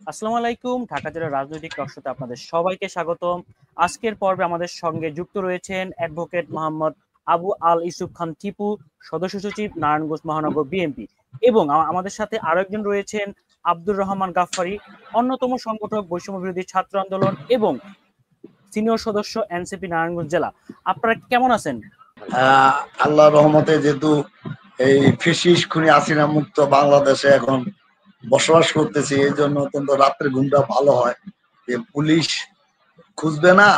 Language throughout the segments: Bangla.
আসসালামু আলাইকুম। ঢাকা জেলার রাজনৈতিক টকশোতে আপনাদের সবাইকে স্বাগতম। আজকের পর্বে আমাদের সঙ্গে যুক্ত রয়েছেন অ্যাডভোকেট মোহাম্মদ আবু আল ইউসুফ খান টিপু, সদস্য সচিব, নারায়ণগঞ্জ মহানগর বিএনপি, এবং আমাদের সাথে আরো একজন রয়েছেন আব্দুর রহমান গাফফারি, অন্যতম সংগঠক বৈষম্য বিরোধী ছাত্র আন্দোলন এবং সিনিয়র সদস্য এনসিপি নারায়ণগঞ্জ জেলা। আপনারা কেমন আছেন? আল্লাহর রহমতে যেহেতু এই ফেসিস খুনি হাসিনা মুক্ত বাংলাদেশে এখন বসবাস করতেছি, এই জন্য অত্যন্ত রাত্রে ঘুমটা ভালো হয়। যে পুলিশ খুঁজবে না,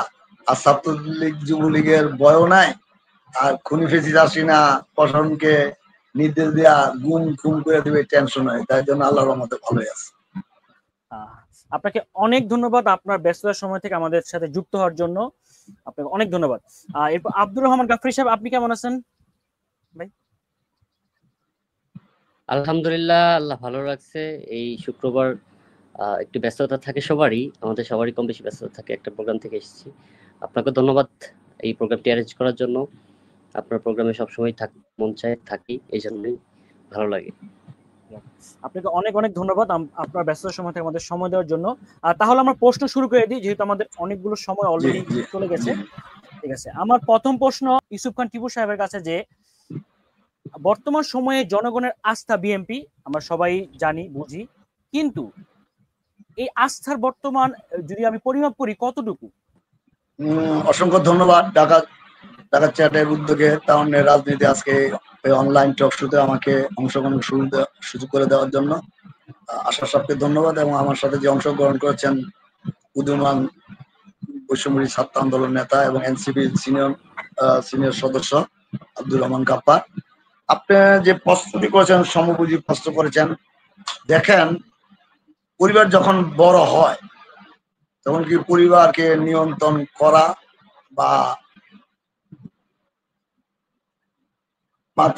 আর ছাত্রলীগ যুবলীগের ভয়ও নাই, আর খুনি ফেসিস হাসিনা প্রশাসনকে নির্দেশ দেওয়া গুম খুম করে দেবে টেনশন হয়। তাই জন্য আল্লাহর রহমতে ভালোই আছে। আপনাকে অনেক ধন্যবাদ আপনার ব্যস্ততার সময় থেকে আমাদের সাথে যুক্ত হওয়ার জন্য। আপনাকে অনেক ধন্যবাদ। এরপর আব্দুর রহমান গাফফারি সাহেব, আপনি কেমন আছেন ভাই? আলহামদুলিল্লাহ, আল্লাহ ভালো রাখছে। এই শুক্রবার একটু ব্যস্ততা থাকে সবারই, আমাদের সবারই কম বেশি ব্যস্ততা থাকে। একটা প্রোগ্রাম থেকে এসেছি। আপনাকে ধন্যবাদ এই প্রোগ্রামটি অ্যারেঞ্জ করার জন্য। আপনার প্রোগ্রামে সবসময় মন চায় থাকি, এই জন্যই ভালো লাগে। আপনাকে অনেক অনেক ধন্যবাদ আপনার ব্যস্ততার সময় থেকে আমাদের সময় দেওয়ার জন্য। তাহলে আমরা প্রশ্ন শুরু করে দিই, যেহেতু আমাদের অনেকগুলো সময় অলরেডি চলে গেছে। ঠিক আছে, আমার প্রথম প্রশ্ন ইউসুফ খান টিপু সাহেবের কাছে, যে বর্তমান সময়ে জনগণের আস্থা বিএনপি আমরা সবাই জানি বুঝি, কিন্তু এই আস্থার বর্তমান যদি আমি পরিমাপ করি কতটুকু? অসংখ্য ধন্যবাদ ঢাকা চ্যাটের উদ্যোগে তারুণ্যের রাজনীতি আজকে অনলাইন টক শোতে আমাকে অংশগ্রহণের সুযোগ করে দেওয়ার জন্য আশা সাহেবকে ধন্যবাদ, এবং আমার সাথে যে অংশগ্রহণ করেছেন উদীয়মান বৈষম্য ছাত্র আন্দোলন নেতা এবং এনসিপির সিনিয়র সদস্য আব্দুর রহমান গাফফার। আপনি যে প্রশ্নটি করেছেন সমবুঝি প্রশ্ন করেছেন। দেখেন, পরিবার যখন বড় হয় তখন কি পরিবারকে নিয়ন্ত্রণ করা বা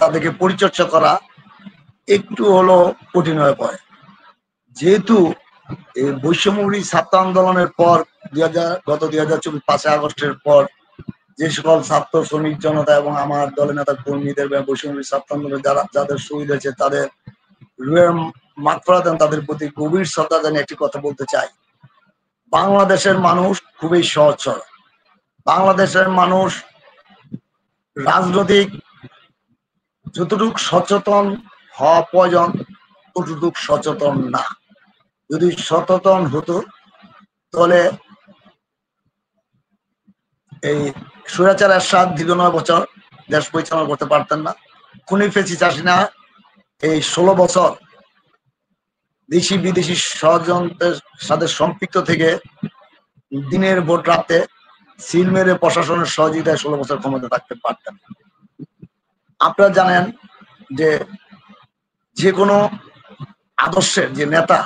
তাদেরকে পরিচর্যা করা একটু হলো কঠিন হয়ে পড়ে। যেহেতু এই বৈষম্যবিরোধী ছাত্র আন্দোলনের পর গত 2024 5 আগস্টের পর যে সকল ছাত্র শ্রমিক জনতা এবং আমার দলের নেতা কর্মীদের বৈষম্যবিরোধী ছাত্র আন্দোলনে যাদের শহীদ হয়েছে তাদের রুহের মাগফিরাত দেন, তাদের প্রতি গভীর শ্রদ্ধা জানিয়ে একটি কথা বলতে চাই। বাংলাদেশের মানুষ খুবই সহজ সরল। বাংলাদেশের মানুষ রাজনৈতিক যতটুকু সচেতন হওয়া প্রয়োজন ততটুকু সচেতন না। যদি সচেতন হতো তাহলে এই স্বৈরাচার এরশাদ দীর্ঘ 9 বছর দেশ পরিচালনা করতে পারতেন না। খুনি ফেসিস হাসিনা এই 16 বছর দেশি বিদেশি ষড়যন্ত্রের সাথে সম্পৃক্ত থেকে দিনের ভোট রাতে সিল মেরে প্রশাসনের সহযোগিতায় 16 বছর ক্ষমতা থাকতে পারতেন। আপনারা জানেন যে কোনো আদর্শের যে নেতা,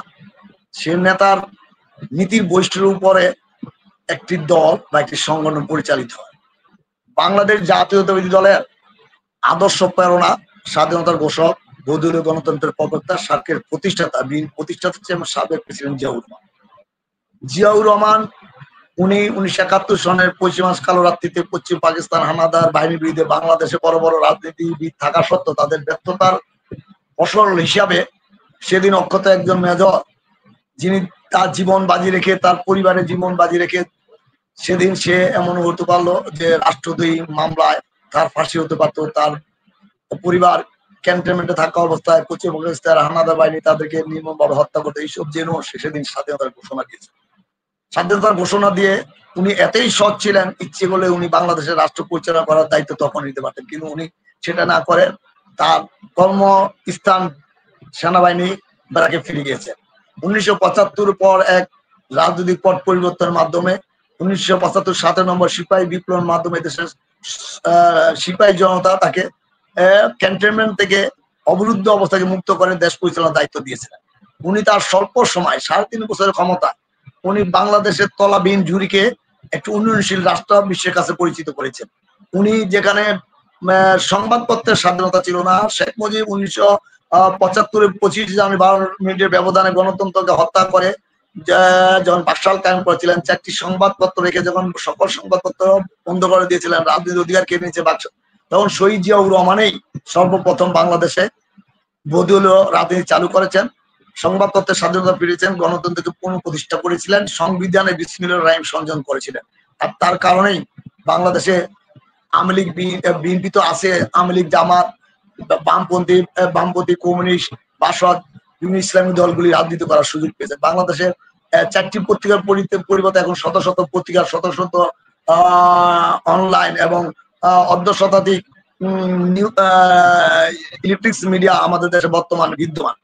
সে নেতার নীতির বৈশিষ্ট্যের উপরে একটি দল বা একটি সংগঠন পরিচালিত হয়। বাংলাদেশ জাতীয়তাবাদী দলের আদর্শ প্রেরণা স্বাধীনতার ঘোষক, বহুদলীয় গণতন্ত্রের প্রবক্তা, সার্কের প্রতিষ্ঠাতা হচ্ছে সাবেক প্রেসিডেন্ট জিয়াউর রহমান। উনি 1971 সনের 25 মার্চ কালো রাত্রিতে পশ্চিম পাকিস্তান হানাদার বাহিনীর বিরুদ্ধে বাংলাদেশে বড় বড় রাজনীতিবিদ থাকা সত্ত্বেও তাদের ব্যর্থতার ফসল হিসাবে সেদিন অক্ষত একজন মেজর, যিনি তার জীবন বাজি রেখে, তার পরিবারের জীবন বাজি রেখে সেদিন সে এমন হতে পারলো যে রাষ্ট্রদ্রোহী মামলায় তার ফাঁসি হতে পারতো। তার পরিবার ক্যান্টনমেন্টে থাকা অবস্থায় পশ্চিম পাকিস্তানের হানাদার বাহিনী তাদেরকে নির্মমভাবে হত্যা করতো। এইসব জেনেও সে সেদিন স্বাধীনতার ঘোষণা দিয়েছে। স্বাধীনতার ঘোষণা দিয়ে উনি এতই সৎ ছিলেন, ইচ্ছে করলে উনি বাংলাদেশের রাষ্ট্র পরিচালনা করার দায়িত্ব তখন নিতে পারতেন, কিন্তু উনি সেটা না করে তার কর্মস্থান সেনাবাহিনী বেড়াকে ফিরে গিয়েছে। 1975 পর এক রাজনৈতিক পট পরিবর্তনের মাধ্যমে 1975 7 নম্বর সিপাহী বিপ্লবের মাধ্যমে দেশের সিপাহী জনতা তাকে ক্যান্টনমেন্ট থেকে অবরুদ্ধ অবস্থাকে মুক্ত করে দেশ পরিচালনার দায়িত্ব দিয়েছিলেন। উনি তার স্বল্প সময় 3.5 বছরের ক্ষমতা উনি বাংলাদেশের তলাবিহীন ঝুড়িকে একটু উন্নয়নশীল রাষ্ট্র বিশ্বের কাছে পরিচিত করেছেন। উনি যেখানে সংবাদপত্রের স্বাধীনতা ছিল না, শেখ মুজিব 1975 25 জানুয়ারি 12 মিনিটের ব্যবধানে গণতন্ত্রকে হত্যা করে যখন বাকশাল কায়েম করেছিলেন, 4টি সংবাদপত্র রেখে যখন সকল সংবাদপত্র বন্ধ করে দিয়েছিলেন, রাজনীতির অধিকার কেড়ে নিয়েছে বাকশাল, তখন শহীদ জিয়াউর রহমানই সর্বপ্রথম বাংলাদেশে বহুদলীয় রাজনীতি চালু করেছেন। সংবাদ তত্ত্বের স্বাধীনতা ফিরেছেন, গণতন্ত্রকে পুনঃপ্রতিষ্ঠা করেছিলেন, সংবিধানে বিসমিল্লাহির রহিম সংযোজন করেছিলেন। আর তার কারণেই বাংলাদেশে আওয়ামী লীগ, বিএনপি তো আছে, আওয়ামী লীগ, জামাত, বামপন্থী, কমিউনিস্ট, বাসদ, বিভিন্ন ইসলামী দলগুলি রাজনীতি করার সুযোগ পেয়েছে। বাংলাদেশে 4টি পত্রিকার পরিবর্তে এখন শত শত পত্রিকা, শত শত অনলাইন এবং অর্ধ শতাধিক ইলেকট্রিক্স মিডিয়া আমাদের দেশে বর্তমান বিদ্যমান।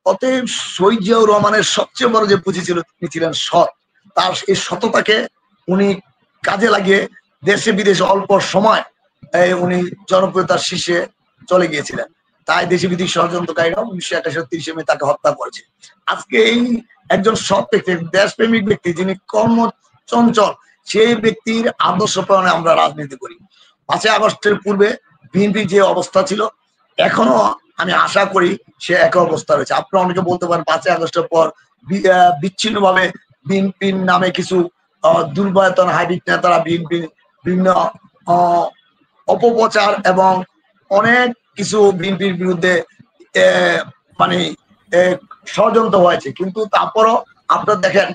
অতএব শহীদ জিয়াউর রহমানের সবচেয়ে বড় যে পুঁজি ছিল, তিনি ছিলেন সৎ। তার এই সততাকে উনি কাজে লাগিয়ে দেশে বিদেশে অল্প সময় উনি জনপ্রিয়তার শীর্ষে চলে গিয়েছিলেন। তাই দেশে বিদেশি ষড়যন্ত্রকারীরা 1931 মে তাকে হত্যা করেছে। আজকে এই একজন সৎ ব্যক্তি, দেশপ্রেমিক ব্যক্তি, যিনি কর্মচঞ্চল, সেই ব্যক্তির আদর্শ প্রণে আমরা রাজনীতি করি। 5ই আগস্টের পূর্বে বিএনপি যে অবস্থা ছিল, এখনো আমি আশা করি সে একই অবস্থা রয়েছে। আপনারা অনেকে বলতে পারেন 5ই আগস্টের পর বিচ্ছিন্নভাবে বিএনপির নামে কিছু দুর্বলতন হাইব্রিড নেতারা বিএনপির বিভিন্ন অপপ্রচার এবং অনেক কিছু বিএনপির বিরুদ্ধে মানে ষড়যন্ত্র হয়েছে। কিন্তু তারপরও আপনারা দেখেন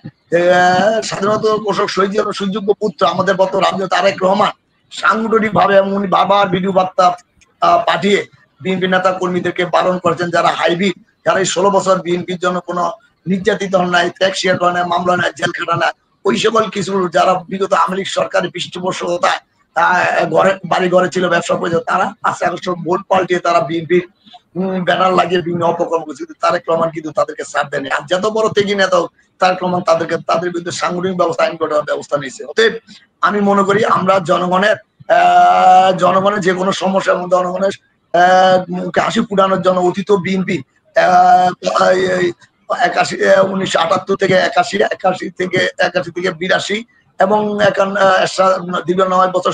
স্বাধীনতা ঘোষক শহীদ জিয়াউর সুযোগ্য পুত্র আমাদের বর্তমান রাষ্ট্রপতি তারেক রহমান সাংগঠনিক ভাবে উনি বাবার ভিডিও বার্তা পাঠিয়ে বিএনপি নেতা কর্মীদেরকে বারণ করেছেন, যারা হাইব্রিড, যারা এই 16 বছর বিএনপির জন্য কোনো নির্যাতিত হন নাই, ত্যাগ স্বীকার করে নাই, মামলা নাই, জেল খাটা নাই, ওই সকল কিছু যারা বিগত আওয়ামী লীগ সরকারের পৃষ্ঠপোষকতায় বাড়ি ঘরে ছিল, ব্যবসা করে, তারা 5ই আগস্ট ভোট পাল্টিয়ে তারা বিএনপির ব্যানার লাগিয়ে বিভিন্ন অপকর্ম করছে। তারেক রহমান কিন্তু তাদেরকে ছাড় দেয়নি। আর যত বড় তেগি নেতা তারেক রহমান তাদের বিরুদ্ধে সাংগঠনিক ব্যবস্থা, আইনগত ব্যবস্থা নিয়েছে। অতএব আমি মনে করি আমরা জনগণের যে কোনো সমস্যা এবং জনগণের মুখে হাসি ফুটানোর জন্য অতীত বিএনপি 1978 থেকে 81 থেকে 82 এবং দীর্ঘ 9 বছর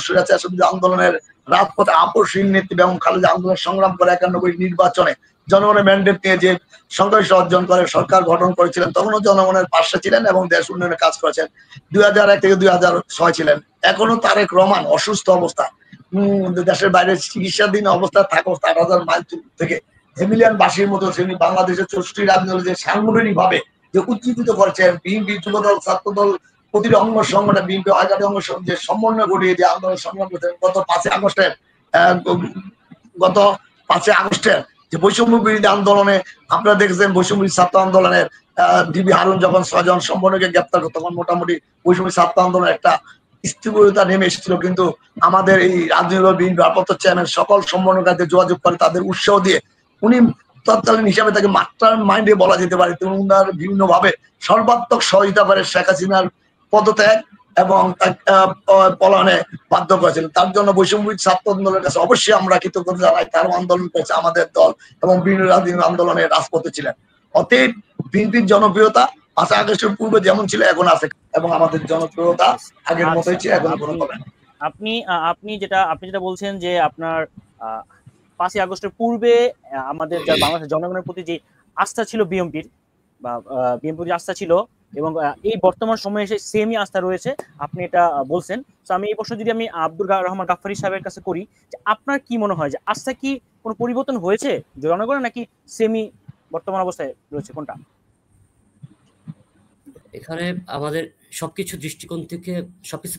আন্দোলনের রাজপথে আপসহীন নেতৃত্ব এবং খালেদা আন্দোলন সংগ্রাম করে 91 নির্বাচনে জনগণের ম্যান্ডেট নিয়ে যে সংঘর্ষ অর্জন করে সরকার গঠন করেছিলেন, তখনও জনগণের পাশে ছিলেন এবং দেশ উন্নয়নের কাজ করেছেন। 2001 থেকে 2006 ছিলেন। এখনো তারেক রহমান অসুস্থ অবস্থায় দেশের বাইরে চিকিৎসাধীন অবস্থায় থাকা 8,000 মাইল থেকে হেমিলিয়ান বাসীর মতো তিনি বাংলাদেশের 64 রাজনীতি যে সাংগঠনিক ভাবে যে উজ্জীবিত করেছেন, বিএনপি, যুবদল, ছাত্রদল, প্রতিটি অঙ্গ সংগঠন, বিএনপি একাধিক অঙ্গ যে সমন্বয় ঘটিয়ে যে আন্দোলন সংগ্রাম করেছেন। গত 5ই আগস্টের যে বৈষম্য বিরোধী আন্দোলনে আপনারা দেখেছেন, বৈষম্য ছাত্র আন্দোলনের ডিবি হারুন যখন 6 জন সমন্বয়কে গ্রেপ্তার করত, তখন মোটামুটি বৈষম্য ছাত্র আন্দোলনের একটা স্থিরতা নেমে এসেছিল। কিন্তু আমাদের এই রাজনৈতিক বিএনপি ভারপ্রাপ্ত চেয়ারম্যান সকল সমন্বয়কারীদের যোগাযোগ করে তাদের উৎসাহ দিয়ে উনি তৎকালীন হিসাবে তাকে মাস্টার মাইন্ডে বলা যেতে পারে, তিনি বিভিন্ন ভাবে সর্বাত্মক সহযোগিতা করে শেখ হাসিনার পদত্যাগ এবং পলায়নে বাধ্য করেছিলেন। তার জন্য বৈষম্য ছাত্র আন্দোলনের কাছে অবশ্যই আমরা কৃতজ্ঞতা জানাই। তার আন্দোলন করেছে আমাদের দল এবং বিভিন্ন রাজনৈতিক আন্দোলনের রাজপথে ছিলেন। অতএব বিএনপির জনপ্রিয়তা 5ই আগস্টের পূর্বে যেমন ছিল এখন আছে এবং আমাদের জনপ্রিয়তা আগের মতোই ছিল, এখন কোনো হবে না। আপনি যেটা বলছেন যে আপনার 5ই আগস্টের পূর্বে আমাদের বাংলাদেশের জনগণের প্রতি যে আস্থা ছিল বিএনপির আস্থা ছিল এবং এই বর্তমান সময়ে এসে সেমই আস্থা রয়েছে, আপনি এটা বলছেন। তো আমি এই প্রশ্ন যদি আমি আব্দুল রহমান গাফফারি সাহেবের কাছে করি, যে আপনার কি মনে হয় যে আস্থা কি কোনো পরিবর্তন হয়েছে জনগণের, নাকি সেমই বর্তমান অবস্থায় রয়েছে, কোনটা? এখানে আমাদের সবকিছু দৃষ্টিকোণ থেকে সবকিছু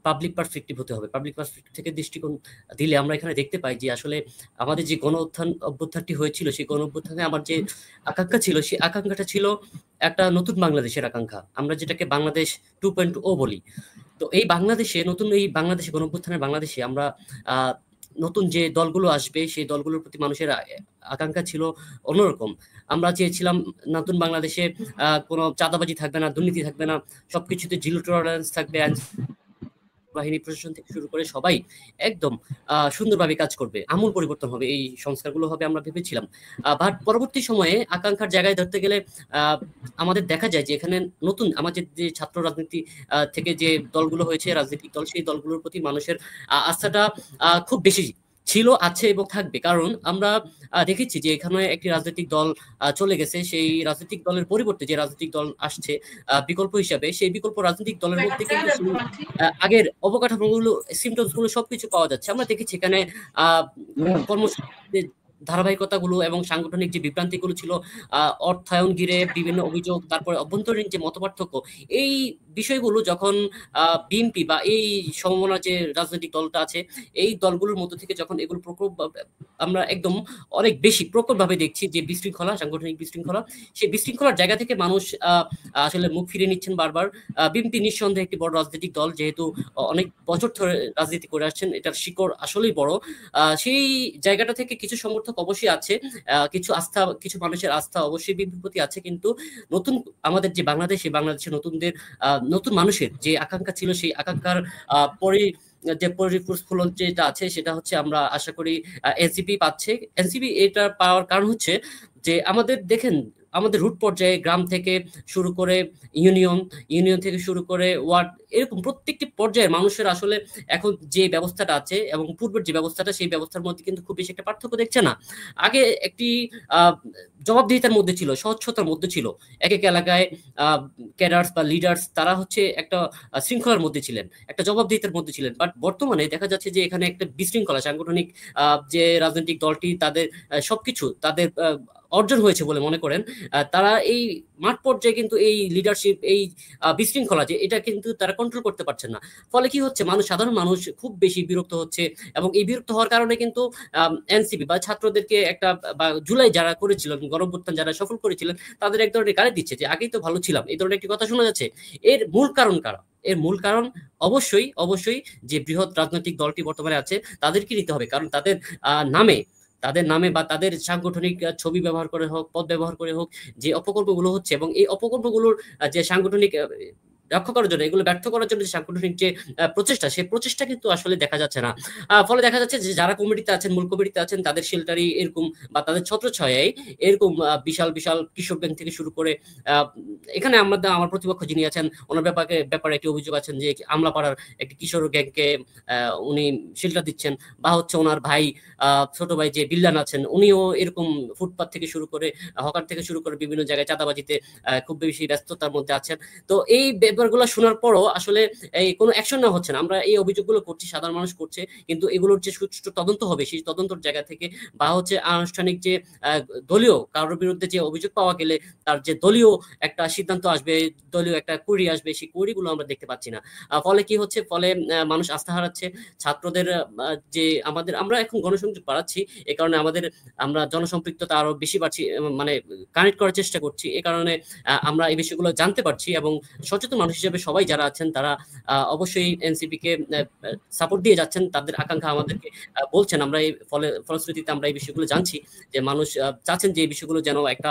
পাবলিক পার্সপেক্টিভ হতে হবে। পাবলিক পার্সপেক্টিভ থেকে দৃষ্টিকোণ দিলে আমরা এখানে দেখতে পাই যে আসলে আমাদের যে অভ্যুত্থানটি হয়েছিল, সেই অভ্যুত্থানে আমার যে আকাঙ্ক্ষা ছিল, সেই আকাঙ্ক্ষাটা ছিল একটা নতুন বাংলাদেশের আকাঙ্ক্ষা, আমরা যেটাকে বাংলাদেশ 2.0 বলি। তো এই বাংলাদেশে অভ্যুত্থানের বাংলাদেশে আমরা নতুন যে দলগুলো আসবে, সেই দলগুলোর প্রতি মানুষের আকাঙ্ক্ষা ছিল অন্যরকম। আমরা চেয়েছিলাম নতুন বাংলাদেশে কোনো চাঁদাবাজি থাকবে না, দুর্নীতি থাকবে না, সবকিছুতে জিরো টলারেন্স থাকবে, বাহিনী প্রশাসন থেকে শুরু করে সবাই একদম সুন্দরভাবে কাজ করবে, আমূল পরিবর্তন হবে, এই সংস্কারগুলো হবে আমরা ভেবেছিলাম। বাট পরবর্তী সময়ে আকাঙ্ক্ষার জায়গায় ধরতে গেলে আমাদের দেখা যায় যে এখানে নতুন আমাদের যে ছাত্র রাজনীতি থেকে যে দলগুলো হয়েছে, রাজনৈতিক দল, সেই দলগুলোর প্রতি মানুষের আস্থাটা খুব বেশি ছিল, আছে এবং থাকবে। কারণ আমরা দেখেছি যে এখানে একটি রাজনৈতিক দল চলে গেছে, সেই রাজনৈতিক দলের পরিবর্তে যে রাজনৈতিক দল আসছে বিকল্প হিসাবে, সেই বিকল্প রাজনৈতিক দলের মধ্যে কিন্তু আগের অবকাঠামোগুলো, সিমটমস গুলো সবকিছু পাওয়া যাচ্ছে। আমরা দেখেছি এখানে কর্মসূচিতে ধারাবাহিকতাগুলো এবং সাংগঠনিক যে বিভ্রান্তিগুলো ছিল, অর্থায়ন ঘিরে বিভিন্ন অভিযোগ, তারপরে অভ্যন্তরীণ যে মতপার্থক্য, এই বিষয়গুলো যখন বিএনপি বা এই সমমনা যে রাজনৈতিক দলটা আছে এই দলগুলোর মধ্য থেকে যখন এগুলো আমরা একদম অনেক বেশি প্রকটভাবে দেখছি যে বিশৃঙ্খলা, সাংগঠনিক বিশৃঙ্খলা, সেই বিশৃঙ্খলার জায়গা থেকে মানুষ আসলে মুখ ফিরিয়ে নিচ্ছেন বারবার। বিএনপি নিঃসন্দেহে একটি বড় রাজনৈতিক দল, যেহেতু অনেক বছর ধরে রাজনীতি করে আসছেন, এটার শিকড় আসলেই বড়। সেই জায়গাটা থেকে কিছু সমর্থক অবশ্যই আছে, কিছু আস্থা, কিছু মানুষের আস্থা অবশ্যই বিএনপির প্রতি আছে, কিন্তু নতুন আমাদের যে বাংলাদেশ, সেই বাংলাদেশের নতুন মানুষের যে আকাঙ্ক্ষা ছিল, সেই আকাঙ্ক্ষার পরে যে পরিস্ফুলন যেটা আছে সেটা হচ্ছে আমরা আশা করি এনসিপি পাচ্ছে। এনসিপি এটা পাওয়ার কারণ হচ্ছে যে আমাদের দেখেন, আমাদের রুট পর্যায়ে গ্রাম থেকে শুরু করে ইউনিয়ন থেকে শুরু করে ওয়ার্ড, এরকম প্রত্যেকটি পর্যায়ে মানুষের আসলে এখন যে ব্যবস্থাটা আছে এবং পূর্বের যে ব্যবস্থাটা, সেই ব্যবস্থার মধ্যে কিন্তু খুব বেশি একটা পার্থক্য দেখছে না। আগে একটি জবাবদিহিতার মধ্যে ছিল, স্বচ্ছতার মধ্যে ছিল। এক এক এলাকায় ক্যাডার্স বা লিডার্স তারা হচ্ছে একটা শৃঙ্খলার মধ্যে ছিলেন, একটা জবাবদিহিতার মধ্যে ছিলেন। বাট বর্তমানে দেখা যাচ্ছে যে এখানে একটা বিশৃঙ্খলা, সাংগঠনিক যে রাজনৈতিক দলটি তাদের সবকিছু তাদের অর্জন হয়েছে বলে মনে করেন, তারা এই মাঠ পর্যায়ে কিন্তু এই লিডারশিপ, এই বিশৃঙ্খলা যে এটা কিন্তু তারা কন্ট্রোল করতে পারছেন না। ফলে কি হচ্ছে, সাধারণ মানুষ খুব বেশি বিরক্ত হচ্ছে, এবং এই বিরক্ত হওয়ার কারণে কিন্তু এনসিপি বা ছাত্রদেরকে একটা, বা জুলাই যারা করেছিলেন, গণঅভ্যুত্থান যারা সফল করেছিলেন, তাদের এক ধরনের গালি দিচ্ছে যে আগেই তো ভালো ছিলাম, এই ধরনের একটি কথা শোনা যাচ্ছে। এর মূল কারণ কারা? এর মূল কারণ অবশ্যই যে বৃহৎ রাজনৈতিক দলটি বর্তমানে আছে তাদেরকে নিতে হবে, কারণ তাদের নামে বা তাদের সাংগঠনিক ছবি ব্যবহার করে হোক, পদ ব্যবহার করে হোক, যে অপকল্পগুলো হচ্ছে, এবং এই অপকল্পগুলোর যে সাংগঠনিক রক্ষা করার জন্য, এগুলো ব্যর্থ করার জন্য যে সাংগঠনিক যে প্রচেষ্টা, সেই প্রচেষ্টা কিন্তু আসলে দেখা যাচ্ছে না। ফলে দেখা যাচ্ছে যে যারা কমিটিতে আছেন, মূল কমিটিতে আছেন, তাদের শেল্টারি এরকম, বা তাদের ছত্রছায়ায় এরকম বিশাল কৃষক ব্যাংক থেকে শুরু করে, এখানে আমার প্রতিপক্ষ যিনি আছেন ওনার ব্যাপারে একটি অভিযোগ আছেন যে আমলাপাড়ার একটি কিশোর গ্যাংকে উনি শেল্টার দিচ্ছেন, বা হচ্ছে ওনার ভাই, ছোট ভাই যে বিল্লান আছেন, উনিও এরকম ফুটপাত থেকে শুরু করে, হকার থেকে শুরু করে বিভিন্ন জায়গায় চাঁদাবাজিতে খুব বেশি ব্যস্ততার মধ্যে আছেন। তো এই ব্যাপারগুলো শোনার পরও আসলে এই কোনো অ্যাকশন নেওয়া হচ্ছে না। আমরা এই অভিযোগগুলো করছি, সাধারণ মানুষ করছে, কিন্তু এগুলোর যে সুষ্ঠু তদন্ত হবে, সেই তদন্তর জায়গা থেকে, বা হচ্ছে আনুষ্ঠানিক যে দলীয় কারোর বিরুদ্ধে যে অভিযোগ পাওয়া গেলে তার যে দলীয় একটা সিদ্ধান্ত আসবে, দলীয় একটা কুড়ি আসবে, সেই কুড়িগুলো আমরা দেখতে পাচ্ছি না। ফলে কি হচ্ছে, ফলে মানুষ আস্থা হারাচ্ছে। ছাত্রদের যে আমরা এখন গণসংযোগ বাড়াচ্ছি, এই কারণে আমরা জনসম্পৃক্ততা আরো বেশি বাড়ছি, মানে কানেক্ট করার চেষ্টা করছি। এই কারণে আমরা এই বিষয়গুলো জানতে পারছি, এবং সচেতন মানুষ হিসেবে সবাই যারা আছেন তারা অবশ্যই এনসিপি কে সাপোর্ট দিয়ে যাচ্ছেন, তাদের আকাঙ্ক্ষা আমাদেরকে বলছেন। আমরা এই ফলশ্রুতিতে আমরা এই বিষয়গুলো জানছি যে মানুষ চাচ্ছেন যে এই বিষয়গুলো যেন একটা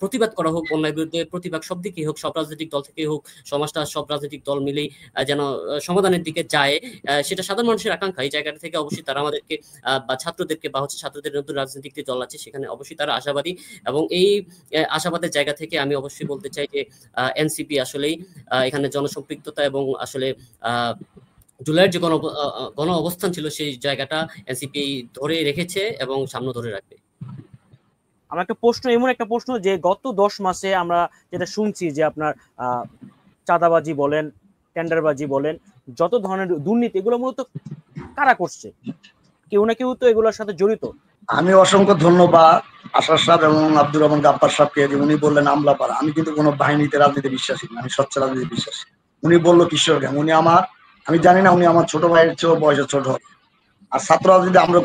প্রতিবাদ করা হোক, অন্যায়ের বিরুদ্ধে প্রতিবাদ সব দিকেই হোক, সব রাজনৈতিক দল থেকে হোক, সমাজটা সব রাজনৈতিক দল মিলেই যেন সমাধানের দিকে যায়, সেটা সাধারণ মানুষের আকাঙ্ক্ষা। এই জায়গাটা থেকে অবশ্যই তারা আমাদেরকে বা ছাত্রদেরকে, বা হচ্ছে ছাত্রদের নতুন রাজনৈতিক যে দল আছে সেখানে অবশ্যই তারা আশাবাদী, এবং এই আশাবাদের জায়গা থেকে আমি অবশ্যই বলতে চাই যে এনসিপি আসলেই এখানে জনসম্পৃক্ততা এবং আসলে জুলাইয়ের যে গণ অবস্থান ছিল, সেই জায়গাটা এনসিপি ধরে রেখেছে এবং সামনে ধরে রাখবে। আমার এমন একটা প্রশ্ন যে গত 10 মাসে আমরা যেটা শুনছি যে আপনার চাঁদাবাজি বলেন, টেন্ডারবাজি বলেন, যত ধরনের দুর্নীতি, এগুলো মূলত কারা করছে? কেউ না কেউ তো এগুলোর সাথে জড়িত। আমি অসংখ্য ধন্যবাদ আশার সাহেব এবং আব্দুর রহমান গাব্বার সাহেবকে, যে উনি বললেন আমলাপাড়া। আমি কিন্তু কোনো বাহিনীতে রাজনীতি বিশ্বাসী না, আমি স্বচ্ছ রাজনীতি বিশ্বাসী। উনি বললো কিশোর গ্যাং, আমি জানি না উনি আমার ছোট ভাইয়ের চেয়েও বয়সে ছোট হবে। আর ছাত্র রাজনীতি আমরা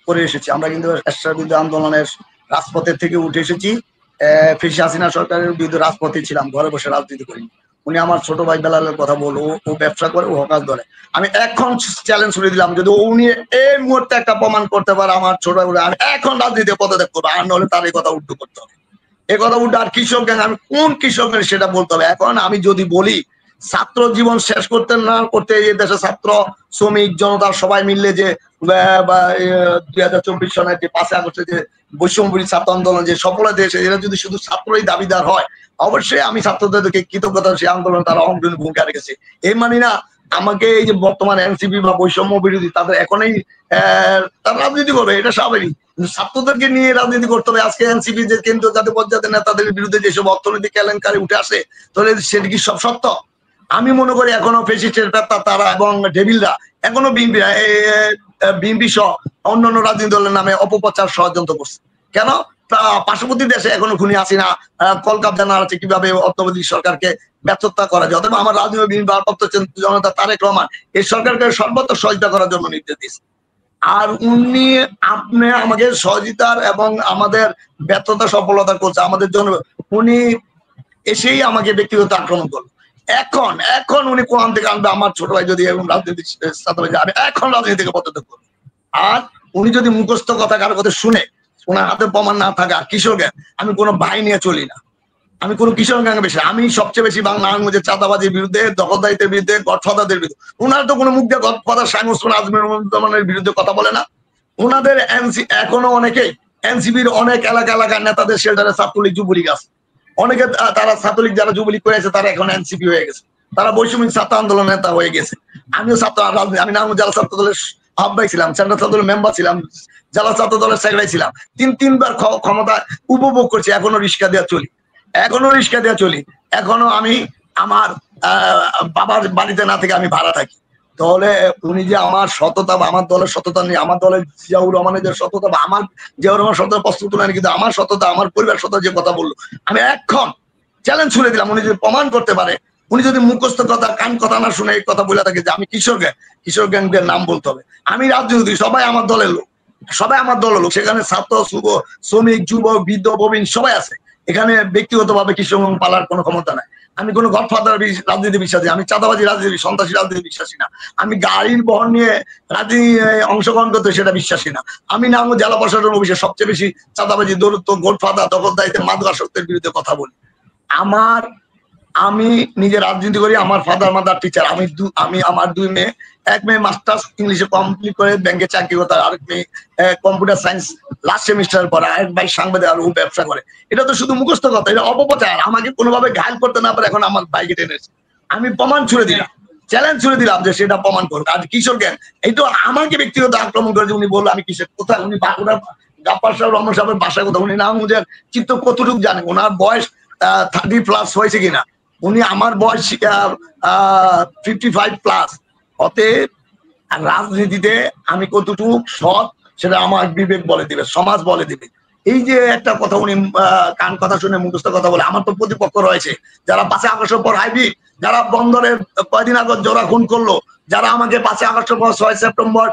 করে এসেছি। আমরা কিন্তু এরশাদের বিরুদ্ধে আন্দোলনের রাজপথের থেকে উঠে এসেছি। ফেসি হাসিনা সরকারের বিরুদ্ধে রাজপথে ছিলাম, ঘরে বসে রাজনীতি করি। উনি আমার ছোট ভাই বেলালের কথা বলো, ও ব্যবসা করে, ও হকার ধরে। আমি এখন চ্যালেঞ্জ করে দিলাম, যদি উনি এই মুহূর্তে একটা প্রমাণ করতে পারে আমার ছোট ভাই, আমি এখন রাজনীতি পদত্যাগ করবো, আর নাহলে তার এই কথা উল্টো করতে হবে। এই কথা উল্টো, আর কৃষক গ্যাং, আমি কোন কৃষক গ্যাং সেটা বলতে হবে। এখন আমি যদি বলি ছাত্র জীবন শেষ করতে না করতে এই দেশে ছাত্র শ্রমিক জনতার সবাই মিললে যে 2024 সনের যে 5 আগস্টে যে বৈষম্যবিরোধী ছাত্র আন্দোলন যে সফল দেশে, এরা যদি শুধু ছাত্রই দাবিদার হয়, অবশ্যই আমি ছাত্রদেরকে কৃতজ্ঞতা, সেই আন্দোলন তারা অগ্রণী ভূমিকা রেখেছে। এই মানি না আমাকে এই যে বর্তমান এনসিপি বা বৈষম্য বিরোধী তাদের এখনই তারা রাজনীতি করবে, এটা স্বাভাবিক। কিন্তু ছাত্রদেরকে নিয়ে রাজনীতি করতে হবে। আজকে এনসিপি যে কেন্দ্রীয় জাতীয় পর্যায়ে নেতাদের বিরুদ্ধে যেসব অর্থনৈতিক কেলেঙ্কারি উঠে আসে, তাহলে সেটা কি সব সত্য? আমি মনে করি এখনো ফেসিস্টের তারা এবং ডেভিলরা এখনো বিএনপি সহ অন্যান্য রাজনৈতিক দলের নামে অপপ্রচার ষড়যন্ত্র করছে। কেন? পার্শ্ববর্তী দেশে এখনো খুনি হাসিনা কলকাতা নাড়াচ্ছে কিভাবে অত্যাবধায়ক সরকারকে ব্যর্থতা করা যায়। অথবা আমার রাজনৈতিক ভারপ্রাপ্ত জনতা তারেক রহমান এই সরকারকে সর্বত্র সহযোগিতা করার জন্য নির্দেশ দিয়েছে। আর উনি আপনি আমাকে সহযোগিতার এবং আমাদের ব্যর্থতা সফলতা করছে আমাদের জন্য, উনি এসেই আমাকে ব্যক্তিগত আক্রমণ করলো। এখন উনি কোরআন থেকে আনবে আমার ছোট ভাই যদি এবং রাজনৈতিক আমি এখন রাজনীতি থেকে পদত্যাগ করবো। আর উনি যদি মুখস্থ কথা কারো কথা শুনে ওনার হাতে প্রমাণ না থাকা কিশোর গ্যাং, আমি কোনো ভাই নিয়ে চলি না, আমি কোনো কিশোর গ্যাং বেশি, আমি সবচেয়ে বেশি বাংলাদেশের চাঁদাবাজির বিরুদ্ধে, দখলদারিত্বের বিরুদ্ধে, গডফাদারদের বিরুদ্ধে। ওনার তো কোনো মুখ দিয়ে গডফাদার শামীম ওসমান আজমের বিরুদ্ধে কথা বলে না। ওনাদের এখনো অনেকেই এনসিপির অনেক এলাকার নেতাদের শেল্টারে ছাত্রলীগ যুবলীগ আছে, অনেকে তারা ছাত্রলীগ যারা যুবলীগ করে আছে তারা এখন এনসিপি হয়ে গেছে, তারা বৈষম্যিক ছাত্র আন্দোলন নেতা হয়ে গেছে। আমিও ছাত্র রাজনীতি, আমি নাম জেলা ছাত্র দলের আহ্বায়ক ছিলাম, সেন্ট্রাল ছাত্র দলের মেম্বার ছিলাম, জেলা ছাত্র দলের সেক্রেটারি ছিলাম, তিনবার ক্ষমতা উপভোগ করছি। এখনো রিক্সা দেওয়া চলি, এখনো আমি আমার বাবার বাড়িতে না থেকে আমি ভাড়া থাকি। তাহলে উনি যে আমার সততা বা আমার দলের সততা নেই, আমার দলের জিয়াউর রহমানের যে সততা বা আমার জিয়াউর রহমান সততা প্রস্তুত নেই, কিন্তু আমার সততা আমার পরিবার সততা যে কথা বললো, আমি এখন চ্যালেঞ্জ ছুড়ে দিলাম, উনি যদি প্রমাণ করতে পারে, উনি যদি মুখস্থ কথা কান কথা না শুনে এই কথা বলে থাকে যে আমি কিশোর গ্যাংদের নাম বলতে হবে। আমি রাজনীতি, সবাই আমার দলের লোক, সেখানে ছাত্র শ্রমিক যুবক বৃদ্ধ প্রবীণ সবাই আছে। এখানে ব্যক্তিগতভাবে কিশোর গ্যাং পালার কোনো ক্ষমতা নাই। আমি কোনো গডফাদার রাজনীতি বিশ্বাসী, আমি চাঁদাবাজি রাজনীতি সন্ত্রাসী রাজনীতি বিশ্বাসী না, আমি গাড়ির বহন নিয়ে রাজনীতি অংশগ্রহণ করতে সেটা বিশ্বাসী না। আমি নাম জেলা প্রশাসন অফিসে সবচেয়ে বেশি চাঁদাবাজি দৌরত্ব গডফাদার দখলদারিত্বের মাদকাসক্তের বিরুদ্ধে কথা বলি। আমি নিজে রাজনীতি করি, আমার ফাদার মাদার টিচার, আমি আমার 2 মেয়ে, এক মেয়ে মাস্টার্স ইংলিশে কমপ্লিট করে ব্যাংকে চাকরি করতে, আরেক মেয়ে কম্পিউটার সায়েন্স লাস্ট সেমিস্টার পরে, আরেক ভাই সাংবাদিক আর ও ব্যবসা করে। এটা তো শুধু মুখস্থ কথা, এটা অপপ্রচার। আমাকে কোনোভাবে ঘায়ল করতে না পারে এখন আমার বাইকে টেনেছে, আমি প্রমাণ ছুড়ে দিলাম, চ্যালেঞ্জ ছুড়ে দিলাম যে সেটা প্রমাণ করুক। আর কিশোর গ্যাং এই তো আমাকে ব্যক্তিগত আক্রমণ করেছে। উনি বললো আমি কিসের কোথায়, উনি বাঁকুড়া গাপ্পার সাহেব রহমান সাহেবের বাসায় কোথাও, উনি নাম মুজের চিত্র কতটুকু জানে, ওনার বয়স 30+ হয়েছে কিনা, উনি আমার বয়স 55+। অতএব রাজনীতিতে আমি কতটুকু সৎ সেটা আমার বিবেক বলে দিবে, সমাজ বলে দিবে। এই যে একটা কথা উনি কান কথা শুনে মুখস্থ কথা বলে, আমার তো প্রতিপক্ষ রয়েছে যারা 5 আগস্টের পর হাইব্রিড, যারা বন্দরের কয়দিন আগে জোড়া খুন করলো, যারা আমাকে 5 আগস্টের পর 6 সেপ্টেম্বর